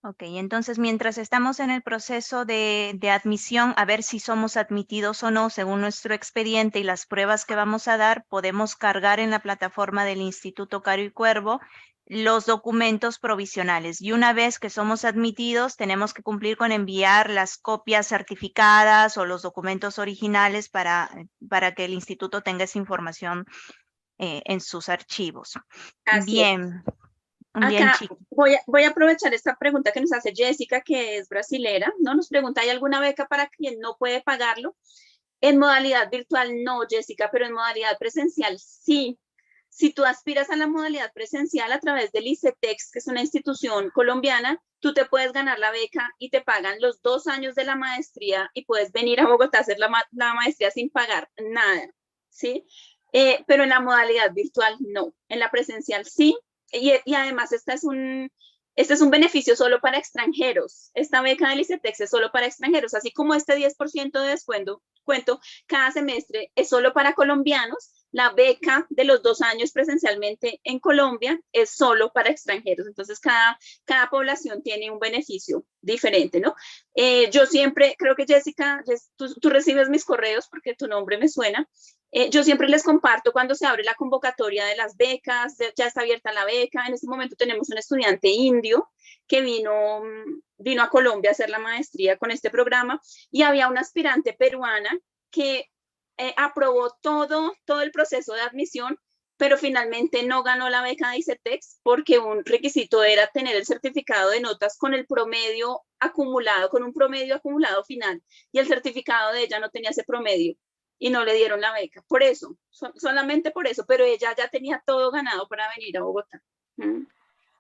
Ok, entonces mientras estamos en el proceso de admisión, a ver si somos admitidos o no según nuestro expediente y las pruebas que vamos a dar, podemos cargar en la plataforma del Instituto Caro y Cuervo los documentos provisionales. Y una vez que somos admitidos, tenemos que cumplir con enviar las copias certificadas o los documentos originales para que el instituto tenga esa información en sus archivos. Así es. Bien, bien, Acá chicos. voy a aprovechar esta pregunta que nos hace Jessica, que es brasilera, ¿no? Nos pregunta, ¿hay alguna beca para quien no puede pagarlo? En modalidad virtual no, Jessica, pero en modalidad presencial sí. Si tú aspiras a la modalidad presencial a través del ICETEX, que es una institución colombiana, tú te puedes ganar la beca y te pagan los 2 años de la maestría y puedes venir a Bogotá a hacer la maestría sin pagar nada, ¿sí? Pero en la modalidad virtual no. En la presencial sí. Y además este es un beneficio solo para extranjeros. Esta beca del ICETEX es solo para extranjeros, así como este 10% de descuento cada semestre es solo para colombianos. La beca de los 2 años presencialmente en Colombia es solo para extranjeros. Entonces, cada población tiene un beneficio diferente, ¿no? Yo siempre, creo que Jessica, tú recibes mis correos porque tu nombre me suena. Yo siempre les comparto cuando se abre la convocatoria de las becas, ya está abierta la beca. En este momento tenemos un estudiante indio que vino a Colombia a hacer la maestría con este programa y había una aspirante peruana que aprobó todo el proceso de admisión, pero finalmente no ganó la beca de ICETEX porque un requisito era tener el certificado de notas con el promedio acumulado, con un promedio acumulado final, y el certificado de ella no tenía ese promedio y no le dieron la beca. Por eso, solamente por eso, pero ella ya tenía todo ganado para venir a Bogotá.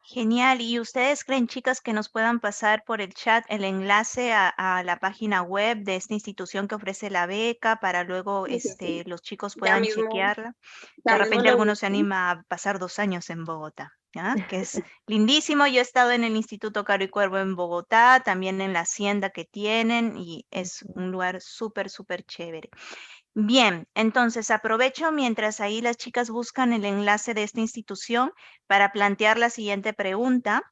Genial. ¿Y ustedes creen, chicas, que nos puedan pasar por el chat el enlace a la página web de esta institución que ofrece la beca para luego Sí, sí, sí. los chicos Ya puedan mismo, chequearla? De ya mismo repente lo alguno se busco. anima a pasar 2 años en Bogotá, ¿ya? Que es lindísimo. Yo he estado en el Instituto Caro y Cuervo en Bogotá, también en la hacienda que tienen y es Ujú. un lugar súper, súper chévere. Bien, entonces aprovecho mientras ahí las chicas buscan el enlace de esta institución para plantear la siguiente pregunta.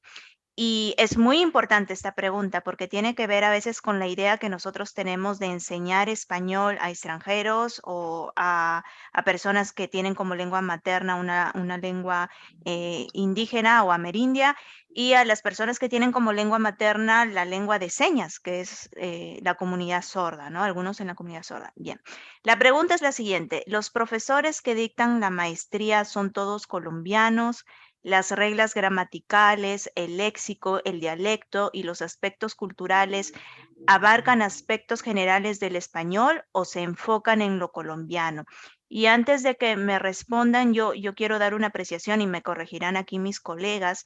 Y es muy importante esta pregunta porque tiene que ver a veces con la idea que nosotros tenemos de enseñar español a extranjeros o a personas que tienen como lengua materna una lengua indígena o amerindia y a las personas que tienen como lengua materna la lengua de señas, que es la comunidad sorda, ¿no? Algunos en la comunidad sorda. Bien, la pregunta es la siguiente. ¿Los profesores que dictan la maestría son todos colombianos? Las reglas gramaticales, el léxico, el dialecto y los aspectos culturales abarcan aspectos generales del español o se enfocan en lo colombiano. Y antes de que me respondan, yo quiero dar una apreciación y me corregirán aquí mis colegas.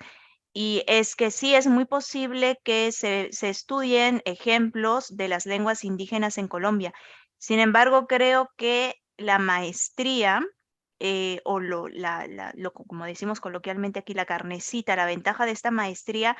Y es que sí es muy posible que se estudien ejemplos de las lenguas indígenas en Colombia. Sin embargo, creo que la maestría o como decimos coloquialmente aquí, la carnecita, la ventaja de esta maestría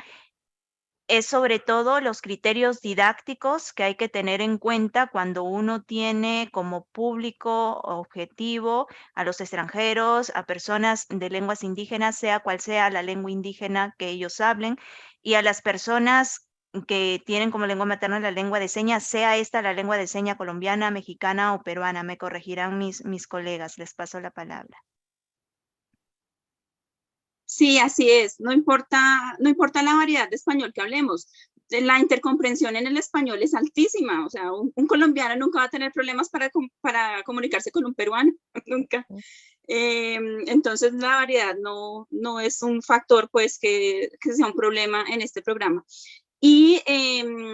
es sobre todo los criterios didácticos que hay que tener en cuenta cuando uno tiene como público objetivo a los extranjeros, a personas de lenguas indígenas, sea cual sea la lengua indígena que ellos hablen, y a las personas que tienen como lengua materna la lengua de señas, sea esta la lengua de seña colombiana, mexicana o peruana. Me corregirán mis colegas. Les paso la palabra. Sí, así es. No importa la variedad de español que hablemos. La intercomprensión en el español es altísima. O sea, un colombiano nunca va a tener problemas para comunicarse con un peruano, nunca. Entonces, la variedad no es un factor, pues, que sea un problema en este programa. Y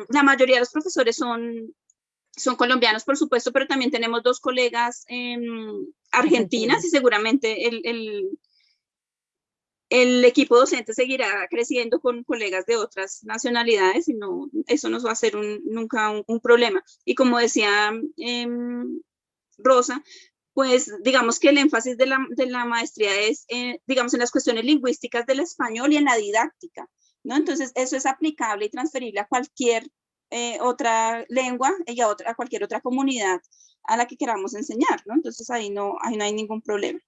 la mayoría de los profesores son colombianos, por supuesto, pero también tenemos dos colegas argentinas Argentina. y seguramente el equipo docente seguirá creciendo con colegas de otras nacionalidades y no, eso no va a ser nunca un problema. Y como decía Rosa, pues digamos que el énfasis de la maestría es, digamos, en las cuestiones lingüísticas del español y en la didáctica, ¿no? Entonces, eso es aplicable y transferible a cualquier otra lengua y a cualquier otra comunidad a la que queramos enseñar, ¿no? Entonces, ahí no hay ningún problema.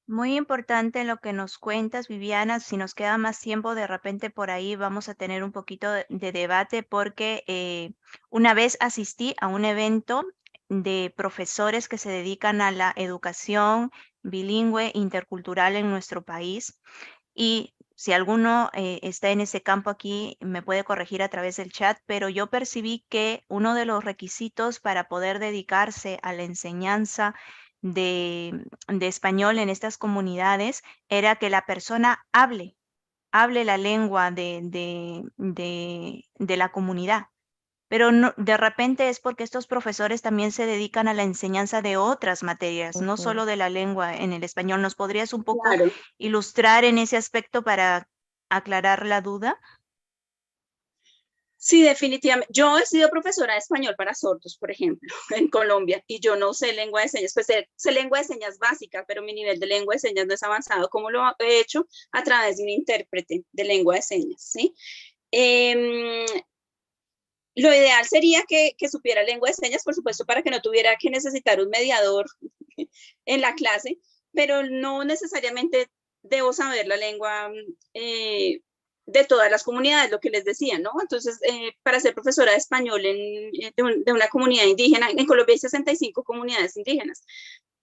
Muy importante lo que nos cuentas, Viviana. Si nos queda más tiempo, de repente por ahí vamos a tener un poquito de debate porque una vez asistí a un evento de profesores que se dedican a la educación bilingüe intercultural en nuestro país y si alguno está en ese campo aquí, me puede corregir a través del chat, pero yo percibí que uno de los requisitos para poder dedicarse a la enseñanza de español en estas comunidades era que la persona hable la lengua de la comunidad. Pero no, de repente es porque estos profesores también se dedican a la enseñanza de otras materias, no Ujú. solo de la lengua en el español. ¿Nos podrías un poco Claro. ilustrar en ese aspecto para aclarar la duda? Sí, definitivamente. Yo he sido profesora de español para sordos, por ejemplo, en Colombia, y yo no sé lengua de señas, pues sé lengua de señas básica, pero mi nivel de lengua de señas no es avanzado, como lo he hecho a través de un intérprete de lengua de señas, ¿sí? Em, lo ideal sería que supiera lengua de señas, por supuesto, para que no tuviera que necesitar un mediador en la clase, pero no necesariamente debo saber la lengua de todas las comunidades, lo que les decía, ¿no? Entonces, para ser profesora de español de una comunidad indígena, en Colombia hay 65 comunidades indígenas,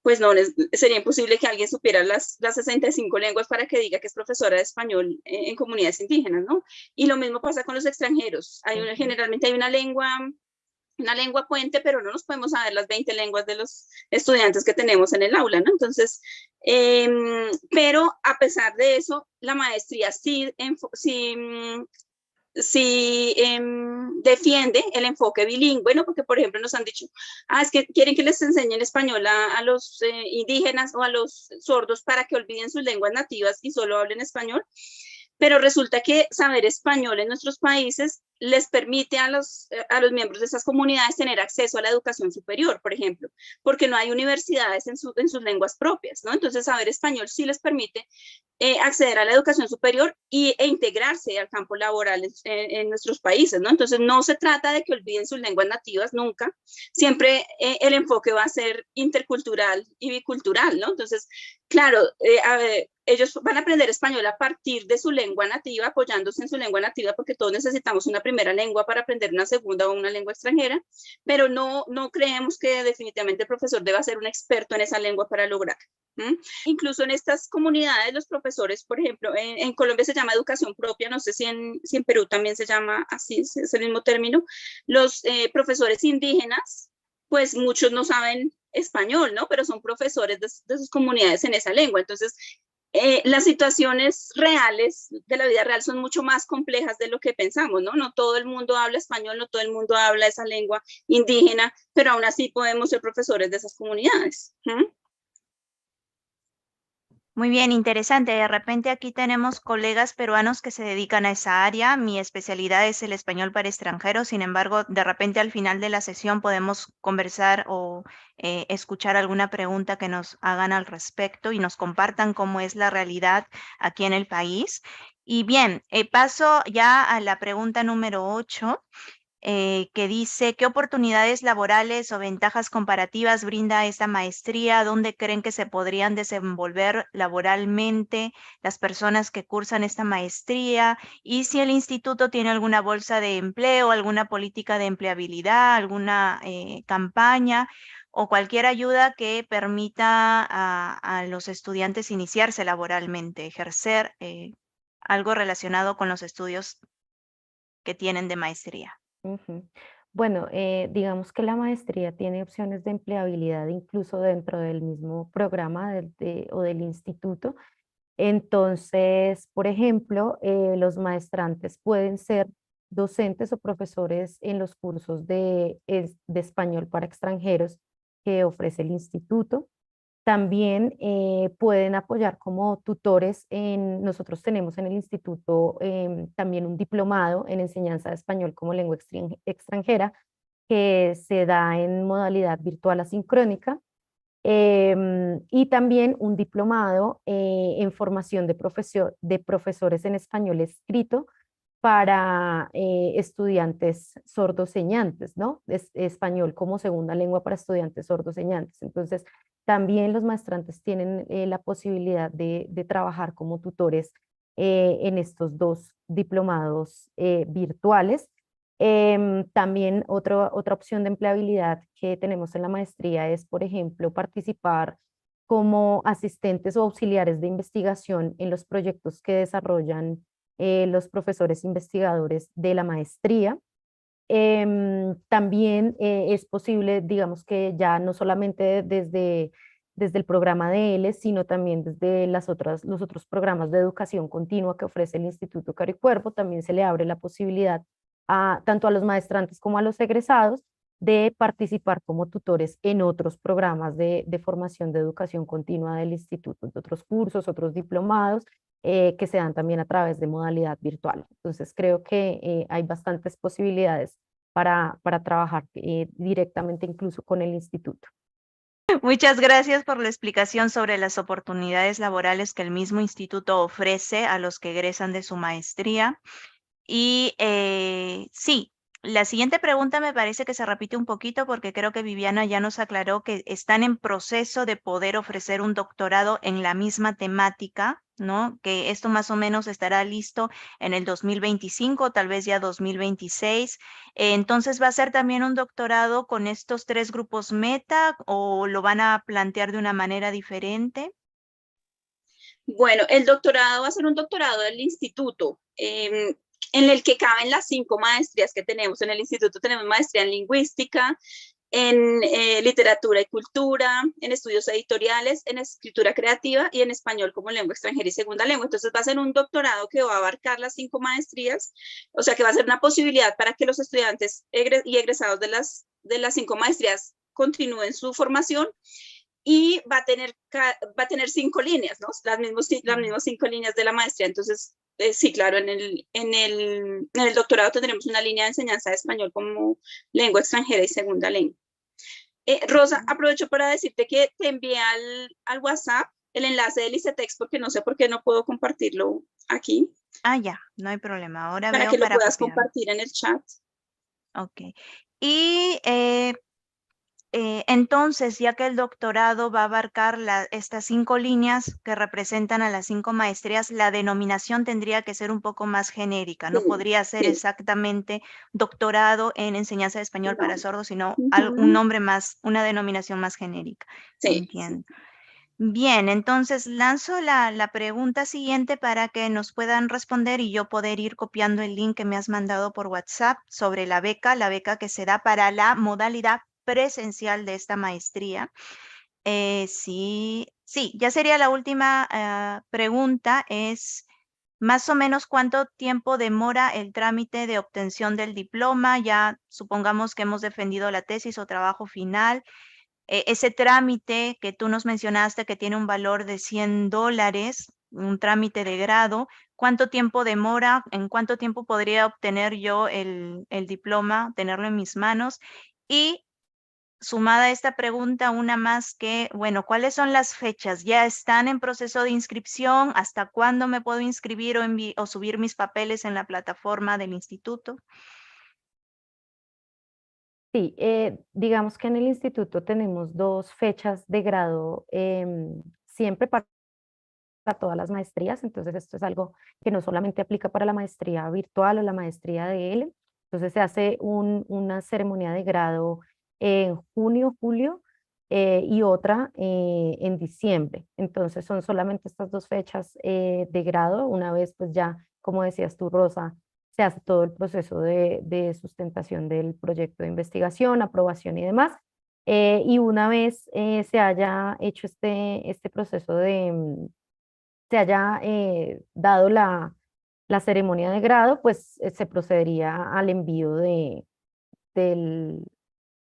pues no, sería imposible que alguien supiera las 65 lenguas para que diga que es profesora de español en comunidades indígenas, ¿no? Y lo mismo pasa con los extranjeros. Ujú. Generalmente hay una lengua puente, pero no nos podemos saber las 20 lenguas de los estudiantes que tenemos en el aula, ¿no? Entonces, pero a pesar de eso, la maestría sí sí defiende el enfoque bilingüe, ¿no? Porque, por ejemplo, nos han dicho, es que quieren que les enseñen español a los indígenas o a los sordos para que olviden sus lenguas nativas y solo hablen español. Pero resulta que saber español en nuestros países les permite a los miembros de esas comunidades tener acceso a la educación superior, por ejemplo, porque no hay universidades en sus lenguas propias, ¿no? Entonces, saber español sí les permite acceder a la educación superior e integrarse al campo laboral en nuestros países, ¿no? Entonces, no se trata de que olviden sus lenguas nativas nunca, siempre el enfoque va a ser intercultural y bicultural, ¿no? Entonces, claro, ellos van a aprender español a partir de su lengua nativa, apoyándose en su lengua nativa, porque todos necesitamos una primera lengua para aprender una segunda o una lengua extranjera, pero no creemos que definitivamente el profesor deba ser un experto en esa lengua para lograr. Incluso en estas comunidades, los profesores, por ejemplo, en Colombia se llama educación propia, no sé si en Perú también se llama así, es el mismo término, los profesores indígenas, pues muchos no saben español, ¿no? Pero son profesores de sus comunidades en esa lengua. Entonces, las situaciones reales de la vida real son mucho más complejas de lo que pensamos, ¿no? No todo el mundo habla español, no todo el mundo habla esa lengua indígena, pero aún así podemos ser profesores de esas comunidades. Muy bien, interesante. De repente aquí tenemos colegas peruanos que se dedican a esa área. Mi especialidad es el español para extranjeros. Sin embargo, de repente al final de la sesión podemos conversar o escuchar alguna pregunta que nos hagan al respecto y nos compartan cómo es la realidad aquí en el país. Y bien, paso ya a la pregunta número 8. Que dice, ¿qué oportunidades laborales o ventajas comparativas brinda esta maestría? ¿Dónde creen que se podrían desenvolver laboralmente las personas que cursan esta maestría? Y si el instituto tiene alguna bolsa de empleo, alguna política de empleabilidad, alguna campaña o cualquier ayuda que permita a los estudiantes iniciarse laboralmente, ejercer algo relacionado con los estudios que tienen de maestría. Ujú. Bueno, digamos que la maestría tiene opciones de empleabilidad incluso dentro del mismo programa o del instituto. Entonces, por ejemplo, los maestrantes pueden ser docentes o profesores en los cursos de español para extranjeros que ofrece el instituto. También pueden apoyar como tutores. Nosotros tenemos en el instituto también un diplomado en enseñanza de español como lengua extranjera que se da en modalidad virtual asincrónica. Y también un diplomado en formación de profesores en español escrito para estudiantes sordoseñantes, ¿no? Español como segunda lengua para estudiantes sordoseñantes. Entonces, también los maestrantes tienen la posibilidad de trabajar como tutores en estos dos diplomados virtuales. También otra opción de empleabilidad que tenemos en la maestría es, por ejemplo, participar como asistentes o auxiliares de investigación en los proyectos que desarrollan los profesores investigadores de la maestría. También es posible, digamos que ya no solamente desde el programa de ELE, sino también desde los otros programas de educación continua que ofrece el Instituto Caro y Cuerpo, también se le abre la posibilidad tanto a los maestrantes como a los egresados de participar como tutores en otros programas de formación de educación continua del instituto, de otros cursos, otros diplomados que se dan también a través de modalidad virtual. Entonces creo que hay bastantes posibilidades para trabajar directamente incluso con el instituto. Muchas gracias por la explicación sobre las oportunidades laborales que el mismo instituto ofrece a los que egresan de su maestría. Y sí, la siguiente pregunta me parece que se repite un poquito porque creo que Viviana ya nos aclaró que están en proceso de poder ofrecer un doctorado en la misma temática, ¿no? Que esto más o menos estará listo en el 2025, tal vez ya 2026. Entonces, ¿va a ser también un doctorado con estos 3 grupos meta o lo van a plantear de una manera diferente? Bueno, el doctorado va a ser un doctorado del instituto, en el que caben las 5 maestrías que tenemos. En el instituto tenemos maestría en lingüística, en literatura y cultura, en estudios editoriales, en escritura creativa y en español como lengua extranjera y segunda lengua. Entonces va a ser un doctorado que va a abarcar las 5 maestrías, o sea que va a ser una posibilidad para que los estudiantes y egresados de las 5 maestrías continúen su formación, y va a tener 5 líneas, ¿no? Las mismas 5 líneas de la maestría. Entonces, sí, claro, en el doctorado tendremos una línea de enseñanza de español como lengua extranjera y segunda lengua. Rosa, aprovecho para decirte que te envié al WhatsApp el enlace del ICETEX porque no sé por qué no puedo compartirlo aquí. Ah, ya, no hay problema. Ahora Para veo que lo para puedas copiar. compartir en el chat. Ok. Y entonces, ya que el doctorado va a abarcar estas 5 líneas que representan a las 5 maestrías, la denominación tendría que ser un poco más genérica. No Sí, podría ser sí, exactamente doctorado en enseñanza de español para no. sordos, sino un Ujú. nombre más, una denominación más genérica. Sí, sí. Entiendo. Bien, entonces lanzo la pregunta siguiente para que nos puedan responder y yo poder ir copiando el link que me has mandado por WhatsApp sobre la beca que se da para la modalidad presencial de esta maestría. Sí, sí, ya sería la última pregunta, es más o menos cuánto tiempo demora el trámite de obtención del diploma, ya supongamos que hemos defendido la tesis o trabajo final. Ese trámite que tú nos mencionaste que tiene un valor de $100, un trámite de grado, ¿cuánto tiempo demora? ¿En cuánto tiempo podría obtener yo el diploma, tenerlo en mis manos? Y sumada a esta pregunta, una más que, bueno, ¿cuáles son las fechas? ¿Ya están en proceso de inscripción? ¿Hasta cuándo me puedo inscribir o subir mis papeles en la plataforma del instituto? Sí, digamos que en el instituto tenemos 2 fechas de grado siempre para todas las maestrías, entonces esto es algo que no solamente aplica para la maestría virtual o la maestría de él, entonces se hace una ceremonia de grado en junio, julio y otra en diciembre, entonces son solamente estas 2 fechas de grado, una vez pues ya, como decías tú, Rosa, se hace todo el proceso de sustentación del proyecto de investigación, aprobación y demás. Y una vez se haya hecho este proceso se haya dado la ceremonia de grado, pues se procedería al envío del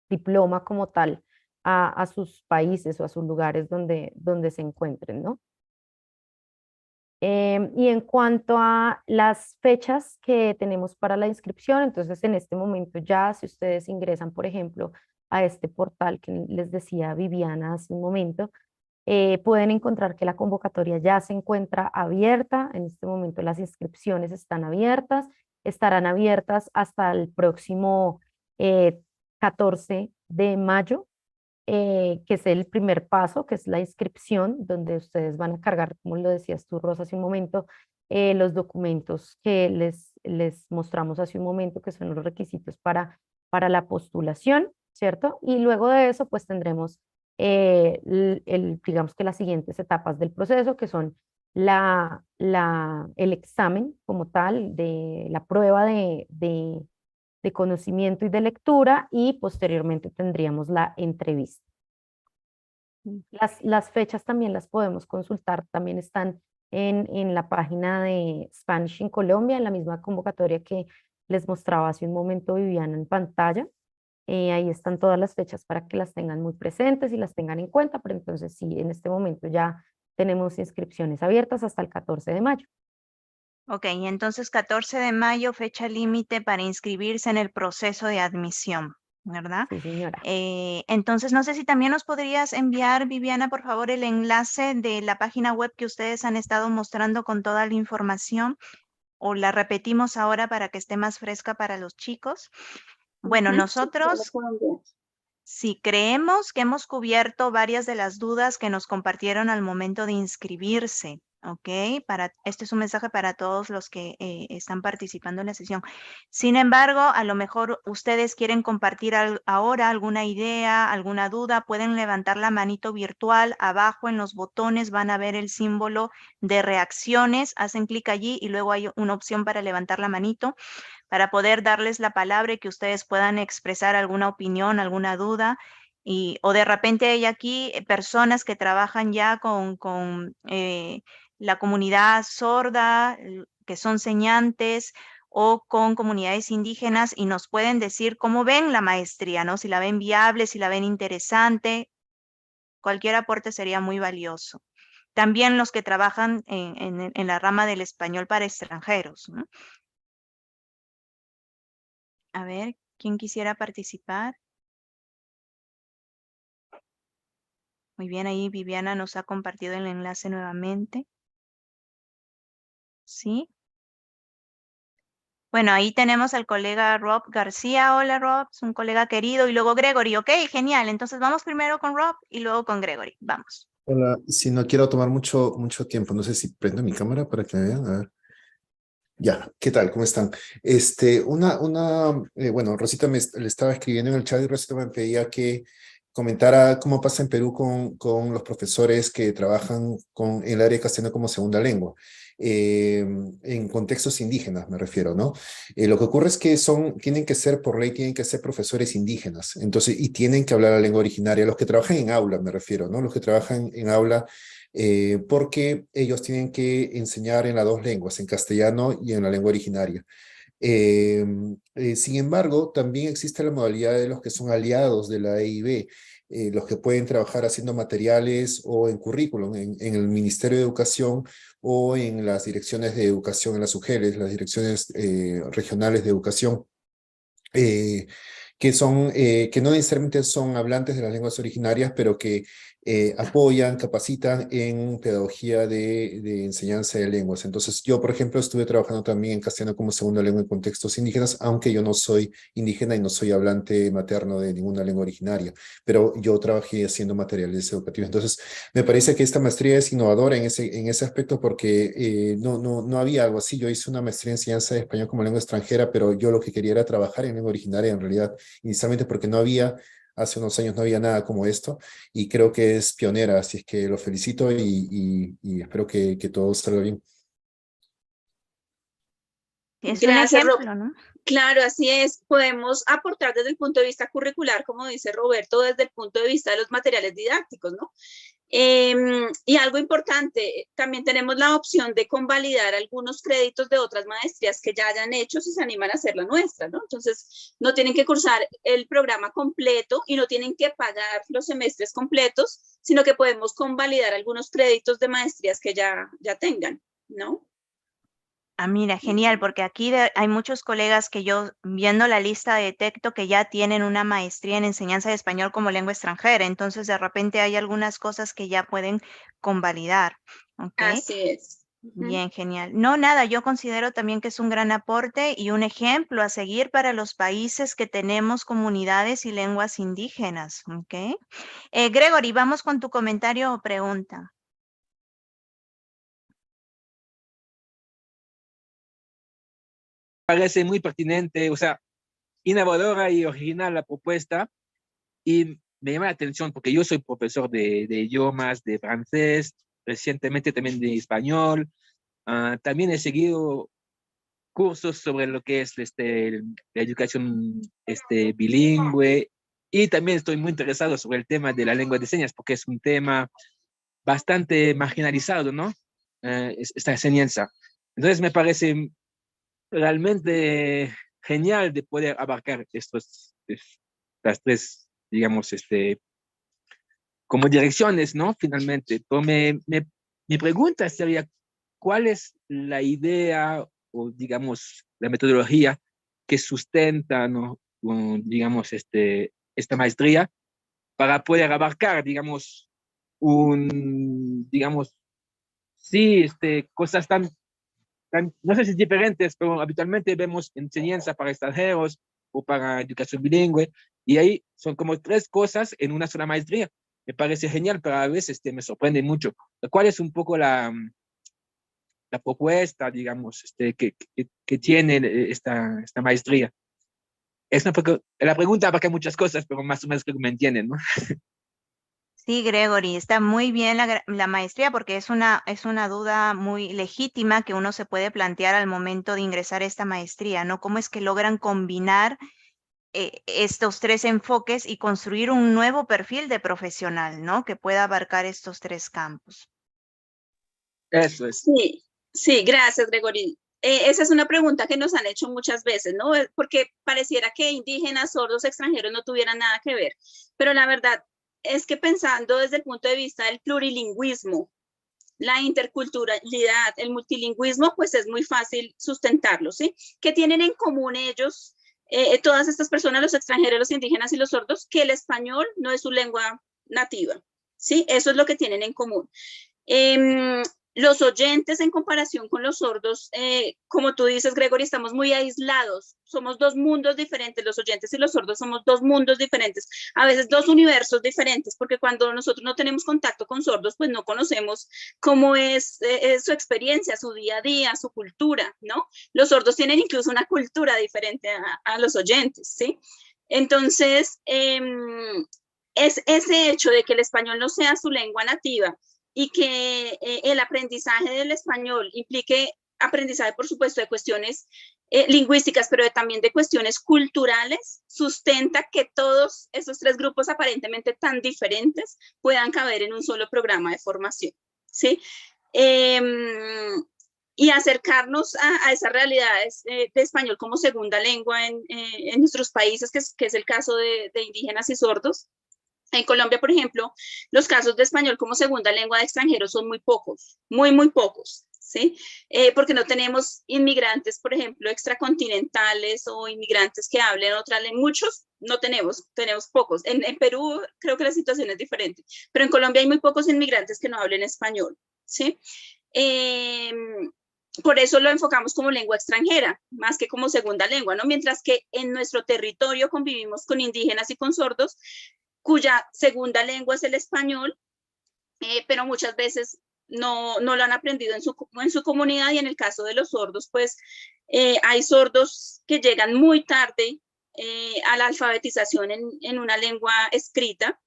diploma como tal a sus países o a sus lugares donde se encuentren, ¿no? Y en cuanto a las fechas que tenemos para la inscripción, entonces en este momento ya si ustedes ingresan, por ejemplo, a este portal que les decía Viviana hace un momento, pueden encontrar que la convocatoria ya se encuentra abierta. En este momento las inscripciones están abiertas, estarán abiertas hasta el próximo 14 de mayo, que es el primer paso, que es la inscripción, donde ustedes van a cargar, como lo decías tú, Rosa, hace un momento, los documentos que les mostramos hace un momento, que son los requisitos para la postulación, ¿cierto? Y luego de eso, pues tendremos, digamos que las siguientes etapas del proceso, que son el examen como tal, de la prueba de conocimiento y de lectura, y posteriormente tendríamos la entrevista. Las fechas también las podemos consultar, también están en la página de Spanish in Colombia, en la misma convocatoria que les mostraba hace un momento Viviana en pantalla. Ahí están todas las fechas para que las tengan muy presentes y las tengan en cuenta, pero entonces sí, en este momento ya tenemos inscripciones abiertas hasta el 14 de mayo. Ok, entonces 14 de mayo, fecha límite para inscribirse en el proceso de admisión, ¿verdad? Sí, señora. Entonces, no sé si también nos podrías enviar, Viviana, por favor, el enlace de la página web que ustedes han estado mostrando con toda la información, o la repetimos ahora para que esté más fresca para los chicos. Bueno, Ujú, sí, ya lo nosotros, puedo enviar. si creemos que hemos cubierto varias de las dudas que nos compartieron al momento de inscribirse, ¿ok? Este es un mensaje para todos los que están participando en la sesión. Sin embargo, a lo mejor ustedes quieren compartir ahora alguna idea, alguna duda, pueden levantar la manito virtual. Abajo en los botones van a ver el símbolo de reacciones. Hacen clic allí y luego hay una opción para levantar la manito para poder darles la palabra y que ustedes puedan expresar alguna opinión, alguna duda. O de repente hay aquí personas que trabajan ya con la comunidad sorda, que son señantes, o con comunidades indígenas, y nos pueden decir cómo ven la maestría, ¿no? Si la ven viable, si la ven interesante. Cualquier aporte sería muy valioso. También los que trabajan en la rama del español para extranjeros, ¿no? A ver, ¿quién quisiera participar? Muy bien, ahí Viviana nos ha compartido el enlace nuevamente. ¿Sí? Bueno, ahí tenemos al colega Rob García. Hola, Rob, es un colega querido. Y luego Gregory. Ok, genial. Entonces vamos primero con Rob y luego con Gregory. Vamos. Hola, si no quiero tomar mucho tiempo, no sé si prendo mi cámara para que me vean. A ver. Ya, ¿qué tal? ¿Cómo están? Bueno, Rosita le estaba escribiendo en el chat y Rosita me pedía que comentara cómo pasa en Perú con los profesores que trabajan con el área castellano como segunda lengua, en contextos indígenas me refiero, ¿no? Lo que ocurre es que tienen que ser, por ley, tienen que ser profesores indígenas, entonces, y tienen que hablar la lengua originaria, los que trabajan en aula me refiero, ¿no? Los que trabajan en aula porque ellos tienen que enseñar en las dos lenguas, en castellano y en la lengua originaria. Sin embargo, también existe la modalidad de los que son aliados de la EIB, los que pueden trabajar haciendo materiales o en currículum, en el Ministerio de Educación o en las direcciones de educación, en las UGELES, las direcciones regionales de educación. Que no necesariamente son hablantes de las lenguas originarias, pero que apoyan, capacitan en pedagogía de enseñanza de lenguas. Entonces, yo, por ejemplo, estuve trabajando también en castellano como segunda lengua en contextos indígenas, aunque yo no soy indígena y no soy hablante materno de ninguna lengua originaria, pero yo trabajé haciendo materiales educativos. Entonces, me parece que esta maestría es innovadora en ese aspecto porque no había algo así. Yo hice una maestría en enseñanza de español como lengua extranjera, pero yo lo que quería era trabajar en lengua originaria en realidad, inicialmente porque hace unos años no había nada como esto, y creo que es pionera, así es que lo felicito y espero que todo salga bien. Es un Gracias, Rob. ejemplo, ¿no? Claro, así es. Podemos aportar desde el punto de vista curricular, como dice Roberto, desde el punto de vista de los materiales didácticos, ¿no? Y algo importante, también tenemos la opción de convalidar algunos créditos de otras maestrías que ya hayan hecho si se animan a hacer la nuestra, ¿no? Entonces, no tienen que cursar el programa completo y no tienen que pagar los semestres completos, sino que podemos convalidar algunos créditos de maestrías que ya tengan, ¿no? Ah, mira, genial, porque aquí hay muchos colegas que yo, viendo la lista, detecto que ya tienen una maestría en enseñanza de español como lengua extranjera. Entonces, de repente hay algunas cosas que ya pueden convalidar. ¿Ok? Así es. Bien, genial. No, nada, yo considero también que es un gran aporte y un ejemplo a seguir para los países que tenemos comunidades y lenguas indígenas. ¿Ok? Gregory, vamos con tu comentario o pregunta. Parece muy pertinente, o sea, innovadora y original la propuesta, y me llama la atención porque yo soy profesor de idiomas, de francés, recientemente también de español. También he seguido cursos sobre lo que es la educación bilingüe, y también estoy muy interesado sobre el tema de la lengua de señas porque es un tema bastante marginalizado, ¿no? Esta enseñanza. Entonces me parece realmente genial de poder abarcar estas tres, digamos, como direcciones, ¿no? Finalmente. Pero mi pregunta sería, ¿cuál es la idea o, digamos, la metodología que sustenta, ¿no? Digamos, esta maestría para poder abarcar, digamos, digamos, sí, cosas no sé si diferentes, pero habitualmente vemos enseñanza para extranjeros o para educación bilingüe, y ahí son como tres cosas en una sola maestría. Me parece genial, pero a veces me sorprende mucho. ¿Cuál es un poco la propuesta, digamos, que tiene esta maestría. La pregunta abarca muchas cosas, pero más o menos creo que me entienden, ¿no? Sí, Gregory, está muy bien la maestría porque es una duda muy legítima que uno se puede plantear al momento de ingresar a esta maestría, ¿no? ¿Cómo es que logran combinar estos tres enfoques y construir un nuevo perfil de profesional, ¿no? Que pueda abarcar estos tres campos. Eso es. Sí, sí, gracias, Gregory. Esa es una pregunta que nos han hecho muchas veces, ¿no? Porque pareciera que indígenas, sordos, extranjeros no tuvieran nada que ver, pero la verdad es que pensando desde el punto de vista del plurilingüismo, la interculturalidad, el multilingüismo, pues es muy fácil sustentarlo, ¿sí? ¿Qué tienen en común ellos, todas estas personas, los extranjeros, los indígenas y los sordos? Que el español no es su lengua nativa, ¿sí? Eso es lo que tienen en común. Los oyentes en comparación con los sordos, como tú dices, Gregory, estamos muy aislados. Somos dos mundos diferentes, los oyentes y los sordos somos dos mundos diferentes, a veces dos universos diferentes, porque cuando nosotros no tenemos contacto con sordos, pues no conocemos cómo es su experiencia, su día a día, su cultura, ¿no? Los sordos tienen incluso una cultura diferente a los oyentes, ¿sí? Entonces, es ese hecho de que el español no sea su lengua nativa y que el aprendizaje del español implique aprendizaje, por supuesto, de cuestiones lingüísticas, pero también de cuestiones culturales, sustenta que todos esos tres grupos aparentemente tan diferentes puedan caber en un solo programa de formación, ¿sí? Y acercarnos a esas realidades de español como segunda lengua en nuestros países, que es el caso de indígenas y sordos. En Colombia, por ejemplo, los casos de español como segunda lengua de extranjeros son muy pocos, muy pocos, ¿sí? Porque no tenemos inmigrantes, por ejemplo, extracontinentales o inmigrantes que hablen otra lengua. Muchos no tenemos pocos. En Perú creo que la situación es diferente, pero en Colombia hay muy pocos inmigrantes que no hablen español, ¿sí? Por eso lo enfocamos como lengua extranjera, más que como segunda lengua, ¿no? Mientras que en nuestro territorio convivimos con indígenas y con sordos, cuya segunda lengua es el español, pero muchas veces no lo han aprendido en su comunidad, y en el caso de los sordos, pues hay sordos que llegan muy tarde a la alfabetización en una lengua escrita,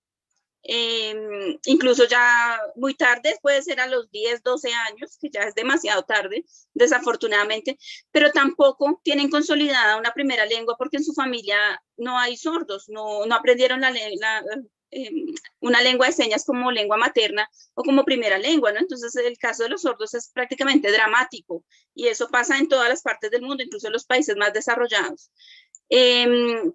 incluso ya muy tarde, puede ser a los 10, 12 años, que ya es demasiado tarde, desafortunadamente, pero tampoco tienen consolidada una primera lengua porque en su familia no hay sordos, no aprendieron una lengua de señas como lengua materna o como primera lengua, ¿no? Entonces el caso de los sordos es prácticamente dramático, y eso pasa en todas las partes del mundo, incluso en los países más desarrollados,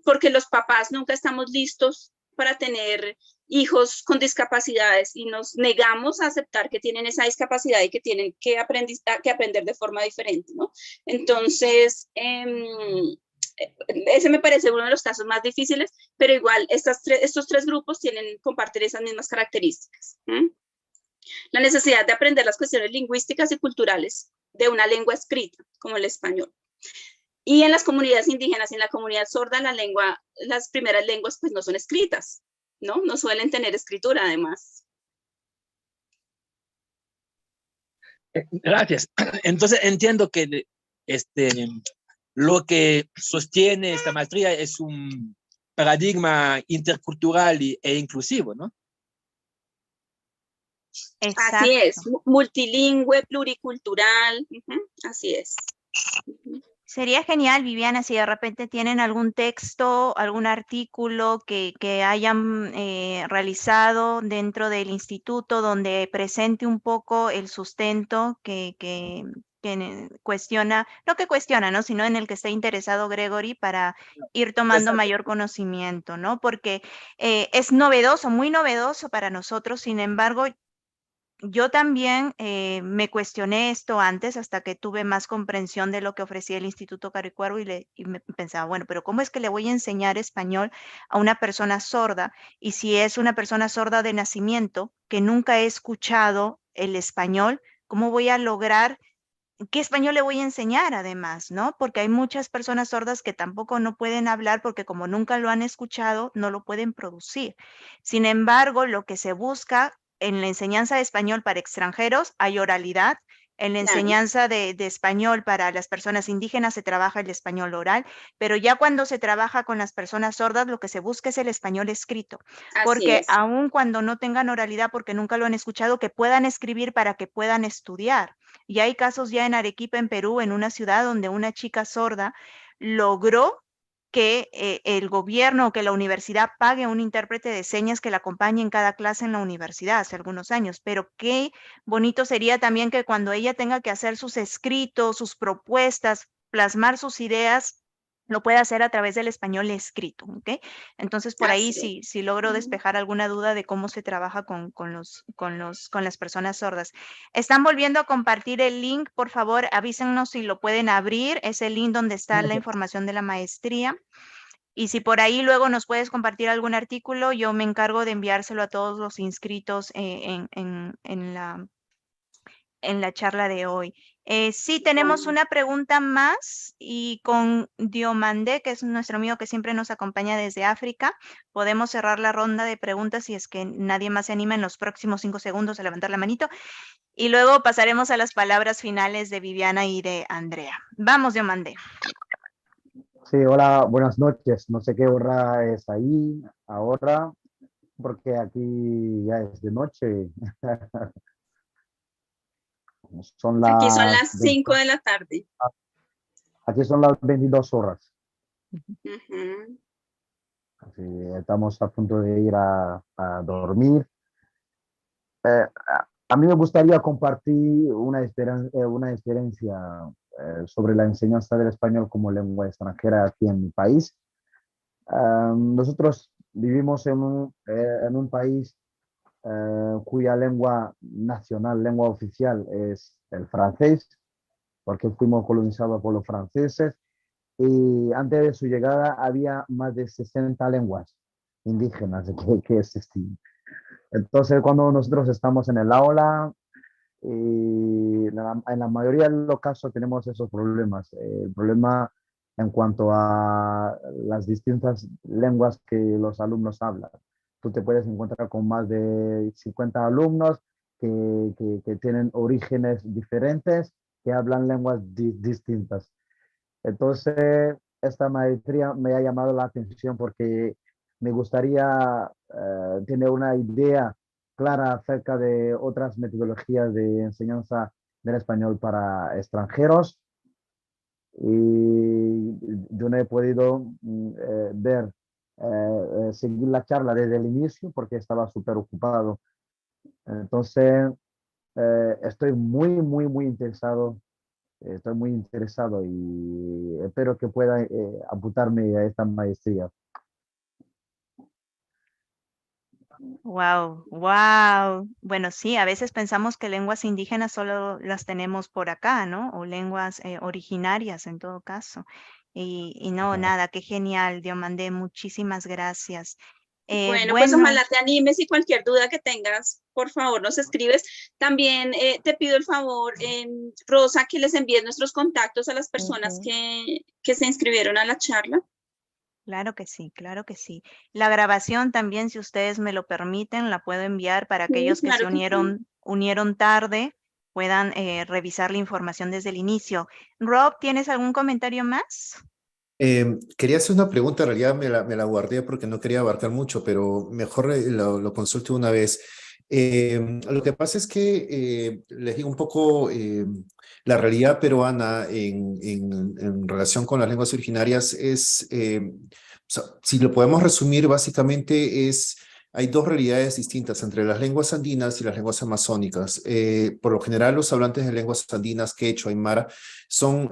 porque los papás nunca estamos listos para tener hijos con discapacidades y nos negamos a aceptar que tienen esa discapacidad y que tienen que aprender de forma diferente, ¿no? Entonces, ese me parece uno de los casos más difíciles, pero igual estos tres grupos comparten esas mismas características. La necesidad de aprender las cuestiones lingüísticas y culturales de una lengua escrita, como el español. Y en las comunidades indígenas y en la comunidad sorda, las primeras lenguas pues no son escritas, ¿no? No suelen tener escritura, además. Gracias. Entonces entiendo que lo que sostiene esta maestría es un paradigma intercultural e inclusivo, ¿no? Exacto. Así es, multilingüe, pluricultural, así es. Sería genial, Viviana, si de repente tienen algún texto, algún artículo que hayan realizado dentro del instituto donde presente un poco el sustento que cuestiona, no que cuestiona, ¿no? Sino en el que está interesado Gregory para ir tomando mayor conocimiento, ¿no? Porque es novedoso, muy novedoso para nosotros. Sin embargo, yo también me cuestioné esto antes hasta que tuve más comprensión de lo que ofrecía el Instituto Caro y Cuervo, y me pensaba, bueno, pero ¿cómo es que le voy a enseñar español a una persona sorda? Y si es una persona sorda de nacimiento que nunca he escuchado el español, ¿cómo voy a lograr? ¿Qué español le voy a enseñar además, no? Porque hay muchas personas sordas que tampoco no pueden hablar porque como nunca lo han escuchado, no lo pueden producir. Sin embargo, lo que se busca en la enseñanza de español para extranjeros, hay oralidad, En la Claro. enseñanza de español para las personas indígenas se trabaja el español oral, pero ya cuando se trabaja con las personas sordas, lo que se busca es el español escrito, Así porque es. aun cuando no tengan oralidad, porque nunca lo han escuchado, que puedan escribir para que puedan estudiar. Y hay casos ya en Arequipa, en Perú, en una ciudad donde una chica sorda logró que el gobierno o que la universidad pague un intérprete de señas que la acompañe en cada clase en la universidad hace algunos años, pero qué bonito sería también que cuando ella tenga que hacer sus escritos, sus propuestas, plasmar sus ideas, lo pueda hacer a través del español escrito, ¿ok? Entonces, por ahí Así es. sí logro Ujú. despejar alguna duda de cómo se trabaja con las personas sordas. Están volviendo a compartir el link, por favor, avísennos si lo pueden abrir, es el link donde está la información de la maestría. Y si por ahí luego nos puedes compartir algún artículo, yo me encargo de enviárselo a todos los inscritos en la charla de hoy. Sí, tenemos Bueno, una pregunta más y con Diomandé, que es nuestro amigo que siempre nos acompaña desde África, podemos cerrar la ronda de preguntas si es que nadie más se anima en los próximos 5 segundos a levantar la manito. Y luego pasaremos a las palabras finales de Viviana y de Andrea. Vamos, Diomandé. Sí, hola, buenas noches. No sé qué hora es ahí ahora, porque aquí ya es de noche. Son aquí son las las 5 de la tarde. aquí son las 22 horas. Ujú. Así, estamos a punto de ir a dormir. A mí me gustaría compartir una experiencia sobre la enseñanza del español como lengua extranjera aquí en mi país. Nosotros vivimos en un país cuya lengua nacional, lengua oficial es el francés, porque fuimos colonizados por los franceses y antes de su llegada había más de 60 lenguas indígenas que existían. Entonces, cuando nosotros estamos en el aula, en la mayoría de los casos tenemos esos problemas. El problema en cuanto a las distintas lenguas que los alumnos hablan. Tú te puedes encontrar con más de 50 alumnos que tienen orígenes diferentes, que hablan lenguas distintas. Entonces, esta maestría me ha llamado la atención porque me gustaría tener una idea clara acerca de otras metodologías de enseñanza del español para extranjeros. Y yo no he podido seguir la charla desde el inicio porque estaba súper ocupado. Entonces, estoy muy interesado. Estoy muy interesado y espero que pueda apuntarme a esta maestría. Wow, wow. Bueno, sí, a veces pensamos que lenguas indígenas solo las tenemos por acá, ¿no? O lenguas originarias en todo caso. Y no, nada, qué genial, Diomandé, muchísimas gracias. Bueno, pues Bueno, ojalá te animes y cualquier duda que tengas, por favor, nos escribes. También te pido el favor, Rosa, que les envíes nuestros contactos a las personas Ujú. que se inscribieron a la charla. claro que sí, claro que sí. La grabación también, si ustedes me lo permiten, la puedo enviar para Sí, aquellos que se claro que sí. unieron tarde, puedan revisar la información desde el inicio. Rob, ¿tienes algún comentario más? Quería hacer una pregunta, en realidad me la guardé porque no quería abarcar mucho, pero mejor lo consulto una vez. Lo que pasa es que les digo un poco la realidad peruana en relación con las lenguas originarias es, o sea, si lo podemos resumir, básicamente hay dos realidades distintas entre las lenguas andinas y las lenguas amazónicas. Por lo general, los hablantes de lenguas andinas, quechua, aymara, son,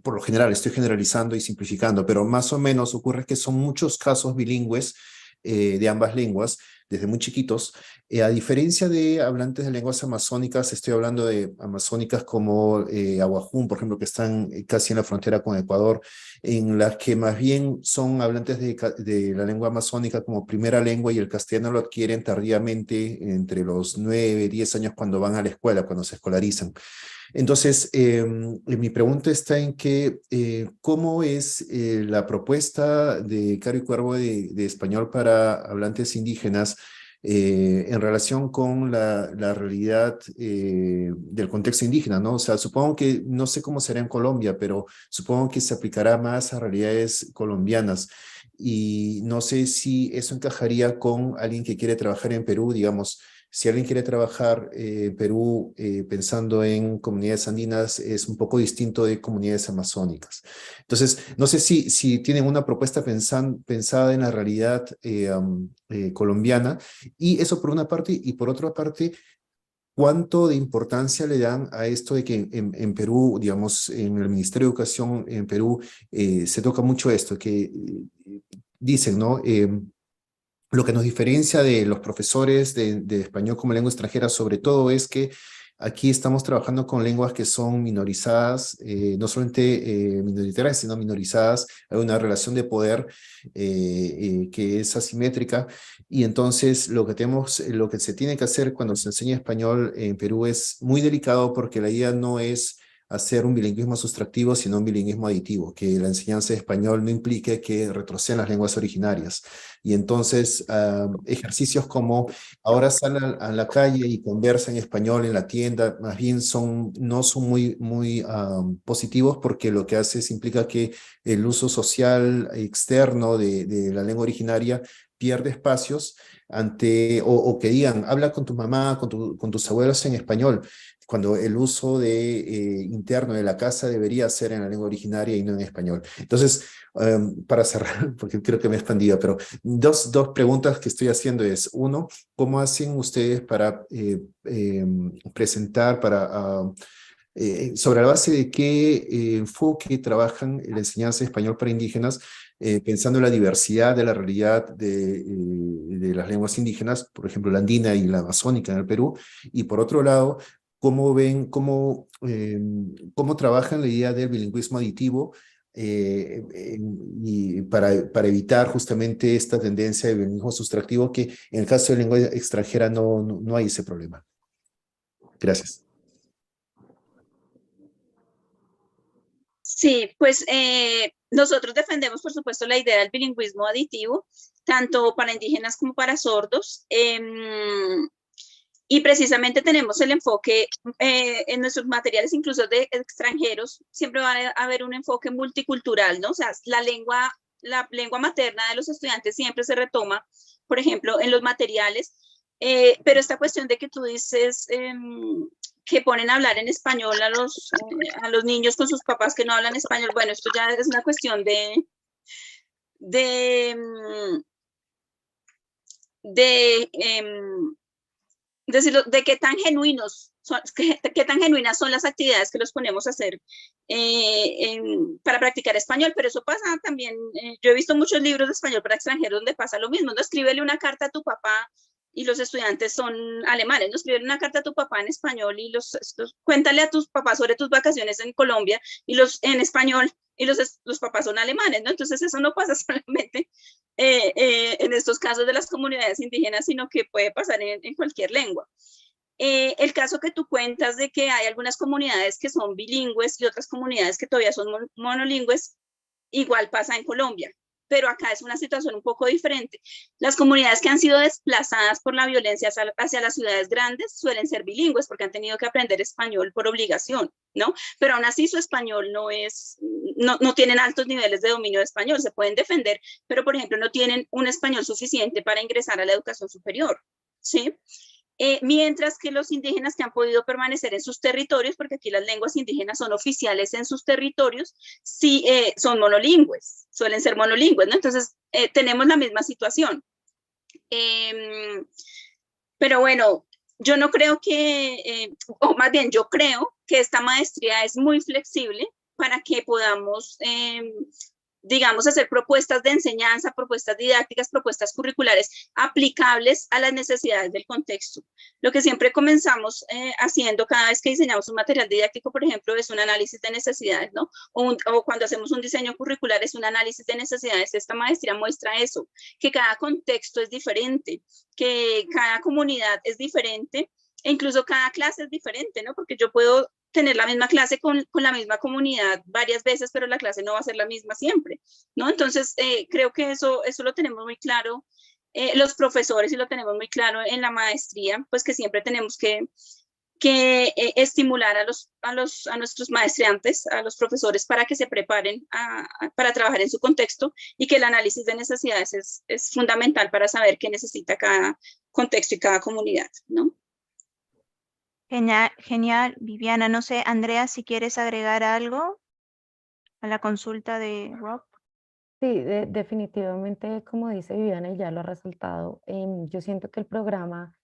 por lo general, estoy generalizando y simplificando, pero más o menos ocurre que son muchos casos bilingües de ambas lenguas desde muy chiquitos. A diferencia de hablantes de lenguas amazónicas, estoy hablando de amazónicas como Aguajún, por ejemplo, que están casi en la frontera con Ecuador, en las que más bien son hablantes de la lengua amazónica como primera lengua y el castellano lo adquieren tardíamente entre los 9, 10 años cuando van a la escuela, cuando se escolarizan. Entonces, mi pregunta está en que, ¿cómo es la propuesta de Caro y Cuervo de español para hablantes indígenas? en relación con la realidad del contexto indígena, ¿no? O sea, supongo que, no sé cómo será en Colombia, pero supongo que se aplicará más a realidades colombianas. Y no sé si eso encajaría con alguien que quiere trabajar en Perú, digamos. Si alguien quiere trabajar en Perú pensando en comunidades andinas, es un poco distinto de comunidades amazónicas. Entonces, no sé si tienen una propuesta pensada en la realidad colombiana, y eso por una parte, y por otra parte, ¿cuánto de importancia le dan a esto de que en Perú, digamos, en el Ministerio de Educación en Perú, se toca mucho esto, que dicen, ¿no? Lo que nos diferencia de los profesores de español como lengua extranjera, sobre todo, es que aquí estamos trabajando con lenguas que son minorizadas, no solamente minoritarias, sino minorizadas. Hay una relación de poder que es asimétrica, y entonces lo que se tiene que hacer cuando se enseña español en Perú es muy delicado, porque la idea no es hacer un bilingüismo sustractivo, sino un bilingüismo aditivo, que la enseñanza de español no implique que retrocedan las lenguas originarias. Y entonces ejercicios como ahora salen a la calle y conversan en español en la tienda, más bien no son muy positivos, porque lo que hace es implica que el uso social externo de la lengua originaria pierde espacios o que digan, habla con tu mamá, con tus abuelos en español, cuando el uso interno de la casa debería ser en la lengua originaria y no en español. Entonces, para cerrar, porque creo que me he expandido, pero dos preguntas que estoy haciendo es, uno, ¿cómo hacen ustedes para presentar, sobre la base de qué enfoque trabajan la enseñanza de español para indígenas, pensando en la diversidad de la realidad de las lenguas indígenas, por ejemplo, la andina y la amazónica en el Perú? Y por otro lado, cómo trabajan la idea del bilingüismo aditivo, y para evitar justamente esta tendencia de bilingüismo sustractivo, que en el caso de lengua extranjera no hay ese problema? Gracias. Sí, pues nosotros defendemos, por supuesto, la idea del bilingüismo aditivo, tanto para indígenas como para sordos. Y precisamente tenemos el enfoque en nuestros materiales, incluso de extranjeros, siempre va a haber un enfoque multicultural, ¿no? O sea, la lengua materna de los estudiantes siempre se retoma, por ejemplo, en los materiales, pero esta cuestión de que tú dices que ponen a hablar en español a los niños con sus papás que no hablan español, bueno, esto ya es una cuestión de decirlo, de qué tan genuinos son, qué tan genuinas son las actividades que los ponemos a hacer para practicar español. Pero eso pasa también, yo he visto muchos libros de español para extranjeros donde pasa lo mismo, ¿no? Escríbele una carta a tu papá, y los estudiantes son alemanes, ¿no? Escríbele una carta a tu papá en español y cuéntale a tus papás sobre tus vacaciones en Colombia en español, y los papás son alemanes, ¿no? Entonces eso no pasa solamente en estos casos de las comunidades indígenas, sino que puede pasar en cualquier lengua. El caso que tú cuentas de que hay algunas comunidades que son bilingües y otras comunidades que todavía son monolingües, igual pasa en Colombia, pero acá es una situación un poco diferente. Las comunidades que han sido desplazadas por la violencia hacia las ciudades grandes suelen ser bilingües porque han tenido que aprender español por obligación, ¿no? Pero aún así su español no tienen altos niveles de dominio de español, se pueden defender, pero por ejemplo no tienen un español suficiente para ingresar a la educación superior, ¿sí? Mientras que los indígenas que han podido permanecer en sus territorios, porque aquí las lenguas indígenas son oficiales en sus territorios, sí son monolingües, suelen ser monolingües, ¿no? Entonces, tenemos la misma situación. Pero bueno, yo no creo o más bien yo creo que esta maestría es muy flexible para que podamos digamos, hacer propuestas de enseñanza, propuestas didácticas, propuestas curriculares aplicables a las necesidades del contexto. Lo que siempre comenzamos haciendo cada vez que diseñamos un material didáctico, por ejemplo, es un análisis de necesidades, ¿no? O cuando hacemos un diseño curricular es un análisis de necesidades. Esta maestría muestra eso, que cada contexto es diferente, que cada comunidad es diferente, e incluso cada clase es diferente, ¿no? Porque yo puedo tener la misma clase con la misma comunidad varias veces, pero la clase no va a ser la misma siempre, ¿no? Entonces, creo que eso lo tenemos muy claro los profesores, y lo tenemos muy claro en la maestría, pues que siempre tenemos que estimular a nuestros maestrantes, a los profesores, para que se preparen para trabajar en su contexto, y que el análisis de necesidades es fundamental para saber qué necesita cada contexto y cada comunidad, ¿no? Genial, genial, Viviana. No sé, Andrea, si quieres agregar algo a la consulta de Rob. Sí, definitivamente, como dice Viviana y ya lo ha resaltado, yo siento que el programa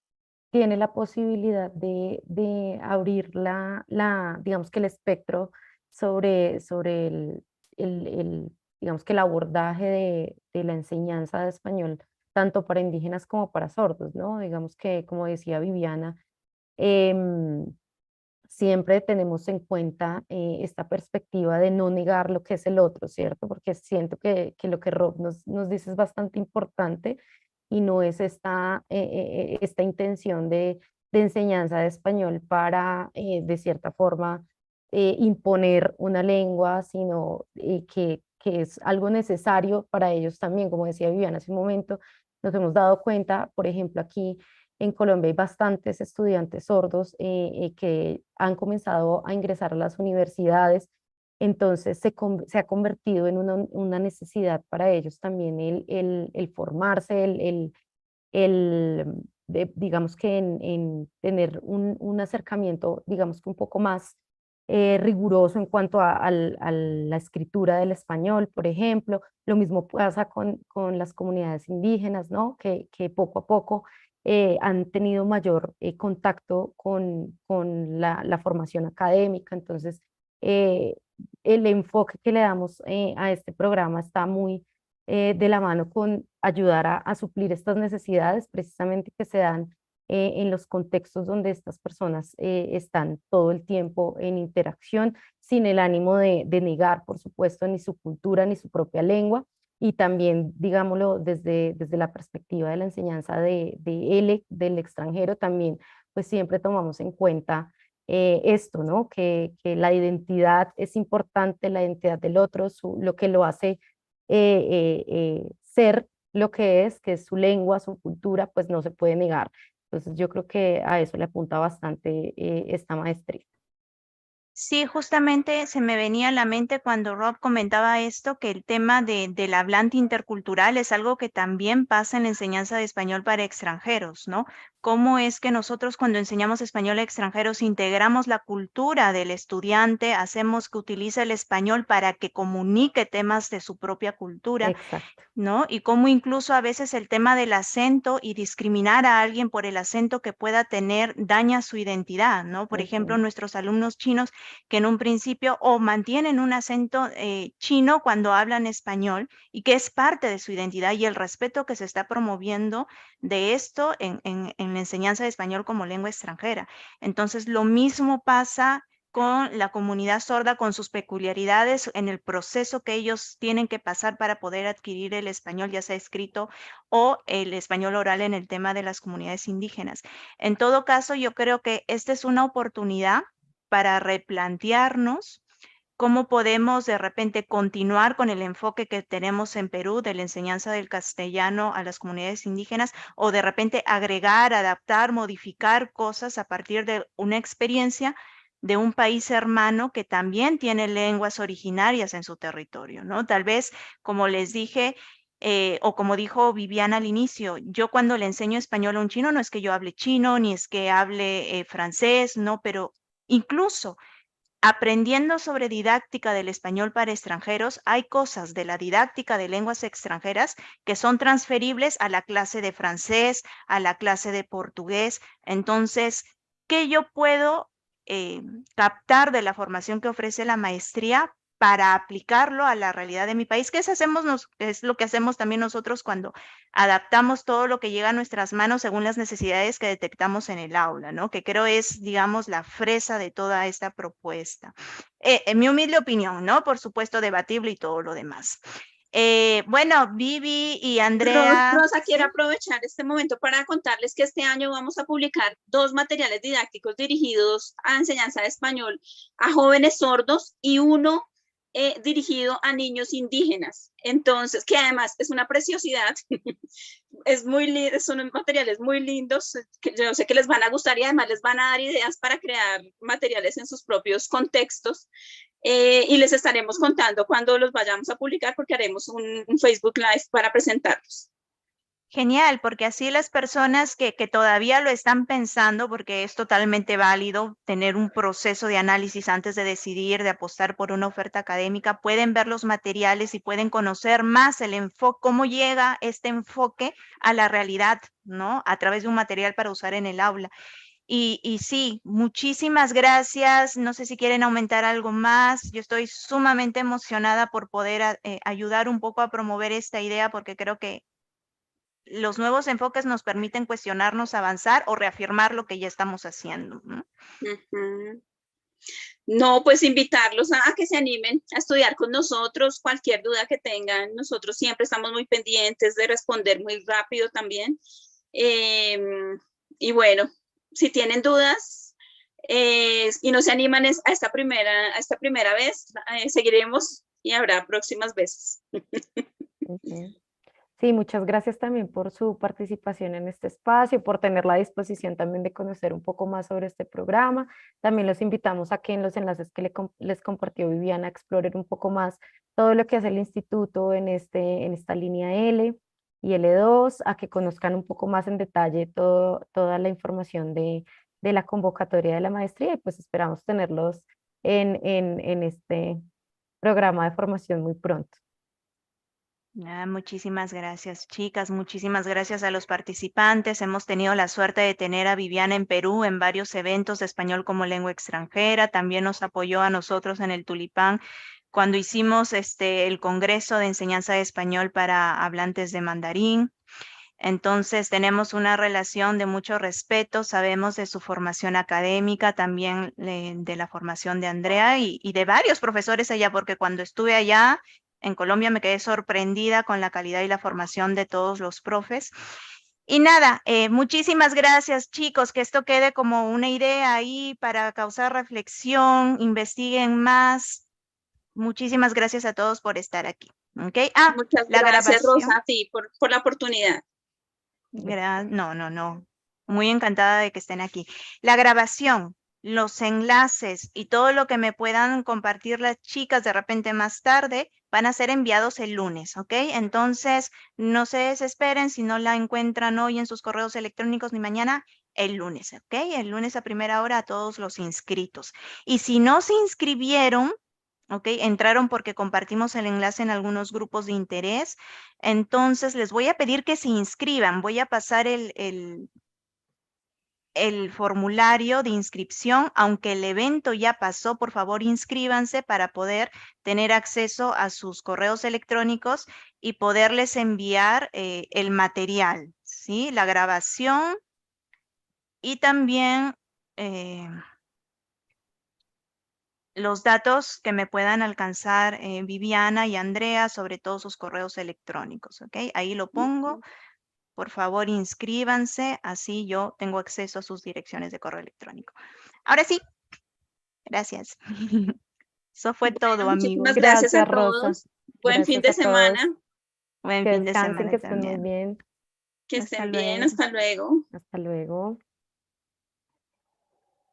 tiene la posibilidad de abrir digamos que el espectro sobre digamos que el abordaje de la enseñanza de español, tanto para indígenas como para sordos, ¿no? Digamos que, como decía Viviana, em, siempre tenemos en cuenta esta perspectiva de no negar lo que es el otro, ¿cierto? Porque siento que lo que Rob nos dice es bastante importante y no es esta intención de enseñanza de español para, de cierta forma, imponer una lengua, sino que es algo necesario para ellos también. Como decía Viviana hace un momento, nos hemos dado cuenta, por ejemplo, aquí en Colombia hay bastantes estudiantes sordos que han comenzado a ingresar a las universidades, entonces se ha convertido en una necesidad para ellos también el formarse, digamos que en tener un acercamiento, digamos que un poco más riguroso en cuanto a la escritura del español, por ejemplo. Lo mismo pasa con las comunidades indígenas, ¿no? Que poco a poco han tenido mayor contacto con la formación académica. Entonces, el enfoque que le damos a este programa está muy de la mano con ayudar a suplir estas necesidades precisamente que se dan en los contextos donde estas personas están todo el tiempo en interacción, sin el ánimo de negar, por supuesto, ni su cultura ni su propia lengua. Y también, digámoslo, desde la perspectiva de la enseñanza del extranjero, también pues siempre tomamos en cuenta esto, ¿no? Que la identidad es importante, la identidad del otro, lo que lo hace ser lo que es su lengua, su cultura, pues no se puede negar. Entonces yo creo que a eso le apunta bastante esta maestría. Sí, justamente se me venía a la mente cuando Rob comentaba esto, que el tema del hablante intercultural es algo que también pasa en la enseñanza de español para extranjeros, ¿no? Cómo es que nosotros cuando enseñamos español a extranjeros integramos la cultura del estudiante, hacemos que utilice el español para que comunique temas de su propia cultura, Exacto. ¿no? Y cómo incluso a veces el tema del acento y discriminar a alguien por el acento que pueda tener daña su identidad, ¿no? Por ejemplo, nuestros alumnos chinos que en un principio o mantienen un acento chino cuando hablan español y que es parte de su identidad, y el respeto que se está promoviendo de esto en la enseñanza de español como lengua extranjera. Entonces, lo mismo pasa con la comunidad sorda, con sus peculiaridades en el proceso que ellos tienen que pasar para poder adquirir el español, ya sea escrito o el español oral en el tema de las comunidades indígenas. En todo caso, yo creo que esta es una oportunidad para replantearnos cómo podemos de repente continuar con el enfoque que tenemos en Perú de la enseñanza del castellano a las comunidades indígenas, o de repente agregar, adaptar, modificar cosas a partir de una experiencia de un país hermano que también tiene lenguas originarias en su territorio, ¿no? Tal vez, como les dije, o como dijo Viviana al inicio, yo cuando le enseño español a un chino, no es que yo hable chino, ni es que hable francés, no, pero incluso aprendiendo sobre didáctica del español para extranjeros, hay cosas de la didáctica de lenguas extranjeras que son transferibles a la clase de francés, a la clase de portugués. Entonces, ¿qué yo puedo captar de la formación que ofrece la maestría para aplicarlo a la realidad de mi país? ¿Qué es lo que hacemos también nosotros cuando adaptamos todo lo que llega a nuestras manos según las necesidades que detectamos en el aula, ¿no? Que creo es, digamos, la fresa de toda esta propuesta. En mi humilde opinión, ¿no? Por supuesto, debatible y todo lo demás. Bueno, Vivi y Andrea. Rosa, quiero ¿sí? aprovechar este momento para contarles que este año vamos a publicar 2 materiales didácticos dirigidos a enseñanza de español a jóvenes sordos, y uno dirigido a niños indígenas. Entonces, que además es una preciosidad, son materiales muy lindos, que yo sé que les van a gustar y además les van a dar ideas para crear materiales en sus propios contextos. Y les estaremos contando cuando los vayamos a publicar, porque haremos un Facebook Live para presentarlos. Genial, porque así las personas que todavía lo están pensando, porque es totalmente válido tener un proceso de análisis antes de decidir, de apostar por una oferta académica, pueden ver los materiales y pueden conocer más el enfoque, cómo llega este enfoque a la realidad, ¿no? A través de un material para usar en el aula. Y sí, muchísimas gracias. No sé si quieren aumentar algo más. Yo estoy sumamente emocionada por poder ayudar un poco a promover esta idea, porque creo que los nuevos enfoques nos permiten cuestionarnos, avanzar o reafirmar lo que ya estamos haciendo, ¿no? No, pues invitarlos a que se animen a estudiar con nosotros, cualquier duda que tengan. Nosotros siempre estamos muy pendientes de responder muy rápido también. Y bueno, si tienen dudas y no se animan a esta primera vez, seguiremos y habrá próximas veces. Sí, muchas gracias también por su participación en este espacio, por tener la disposición también de conocer un poco más sobre este programa. También los invitamos a que en los enlaces que les compartió Viviana exploren un poco más todo lo que hace el instituto en esta línea L y L2, a que conozcan un poco más en detalle toda la información de la convocatoria de la maestría, y pues esperamos tenerlos en este programa de formación muy pronto. Muchísimas gracias, chicas. Muchísimas gracias a los participantes. Hemos tenido la suerte de tener a Viviana en Perú en varios eventos de español como lengua extranjera. También nos apoyó a nosotros en el Tulipán cuando hicimos el Congreso de Enseñanza de Español para hablantes de mandarín. Entonces tenemos una relación de mucho respeto, sabemos de su formación académica, también de la formación de Andrea y de varios profesores allá, porque cuando estuve allá en Colombia me quedé sorprendida con la calidad y la formación de todos los profes. Y nada, muchísimas gracias, chicos, que esto quede como una idea ahí para causar reflexión, investiguen más. Muchísimas gracias a todos por estar aquí. ¿Okay? Muchas la gracias, grabación. Rosa, a ti por la oportunidad. No. Muy encantada de que estén aquí. La grabación, los enlaces y todo lo que me puedan compartir las chicas de repente más tarde van a ser enviados el lunes, ¿ok? Entonces, no se desesperen si no la encuentran hoy en sus correos electrónicos ni mañana, el lunes, ¿ok? El lunes a primera hora a todos los inscritos. Y si no se inscribieron, ¿ok? Entraron porque compartimos el enlace en algunos grupos de interés. Entonces, les voy a pedir que se inscriban. Voy a pasar el formulario de inscripción. Aunque el evento ya pasó, por favor, inscríbanse para poder tener acceso a sus correos electrónicos y poderles enviar el material, ¿sí? La grabación y también los datos que me puedan alcanzar Viviana y Andrea, sobre todo sus correos electrónicos, ¿ok? Ahí lo pongo. Por favor, inscríbanse, así yo tengo acceso a sus direcciones de correo electrónico. Ahora sí, gracias. Eso fue todo, amigos. Muchísimas gracias a Rosa. todos. Buen fin de Gracias a todos. semana. Buen Que fin de descansen, semana que estén muy también. bien. Que Hasta estén bien. luego. Hasta luego. Hasta luego.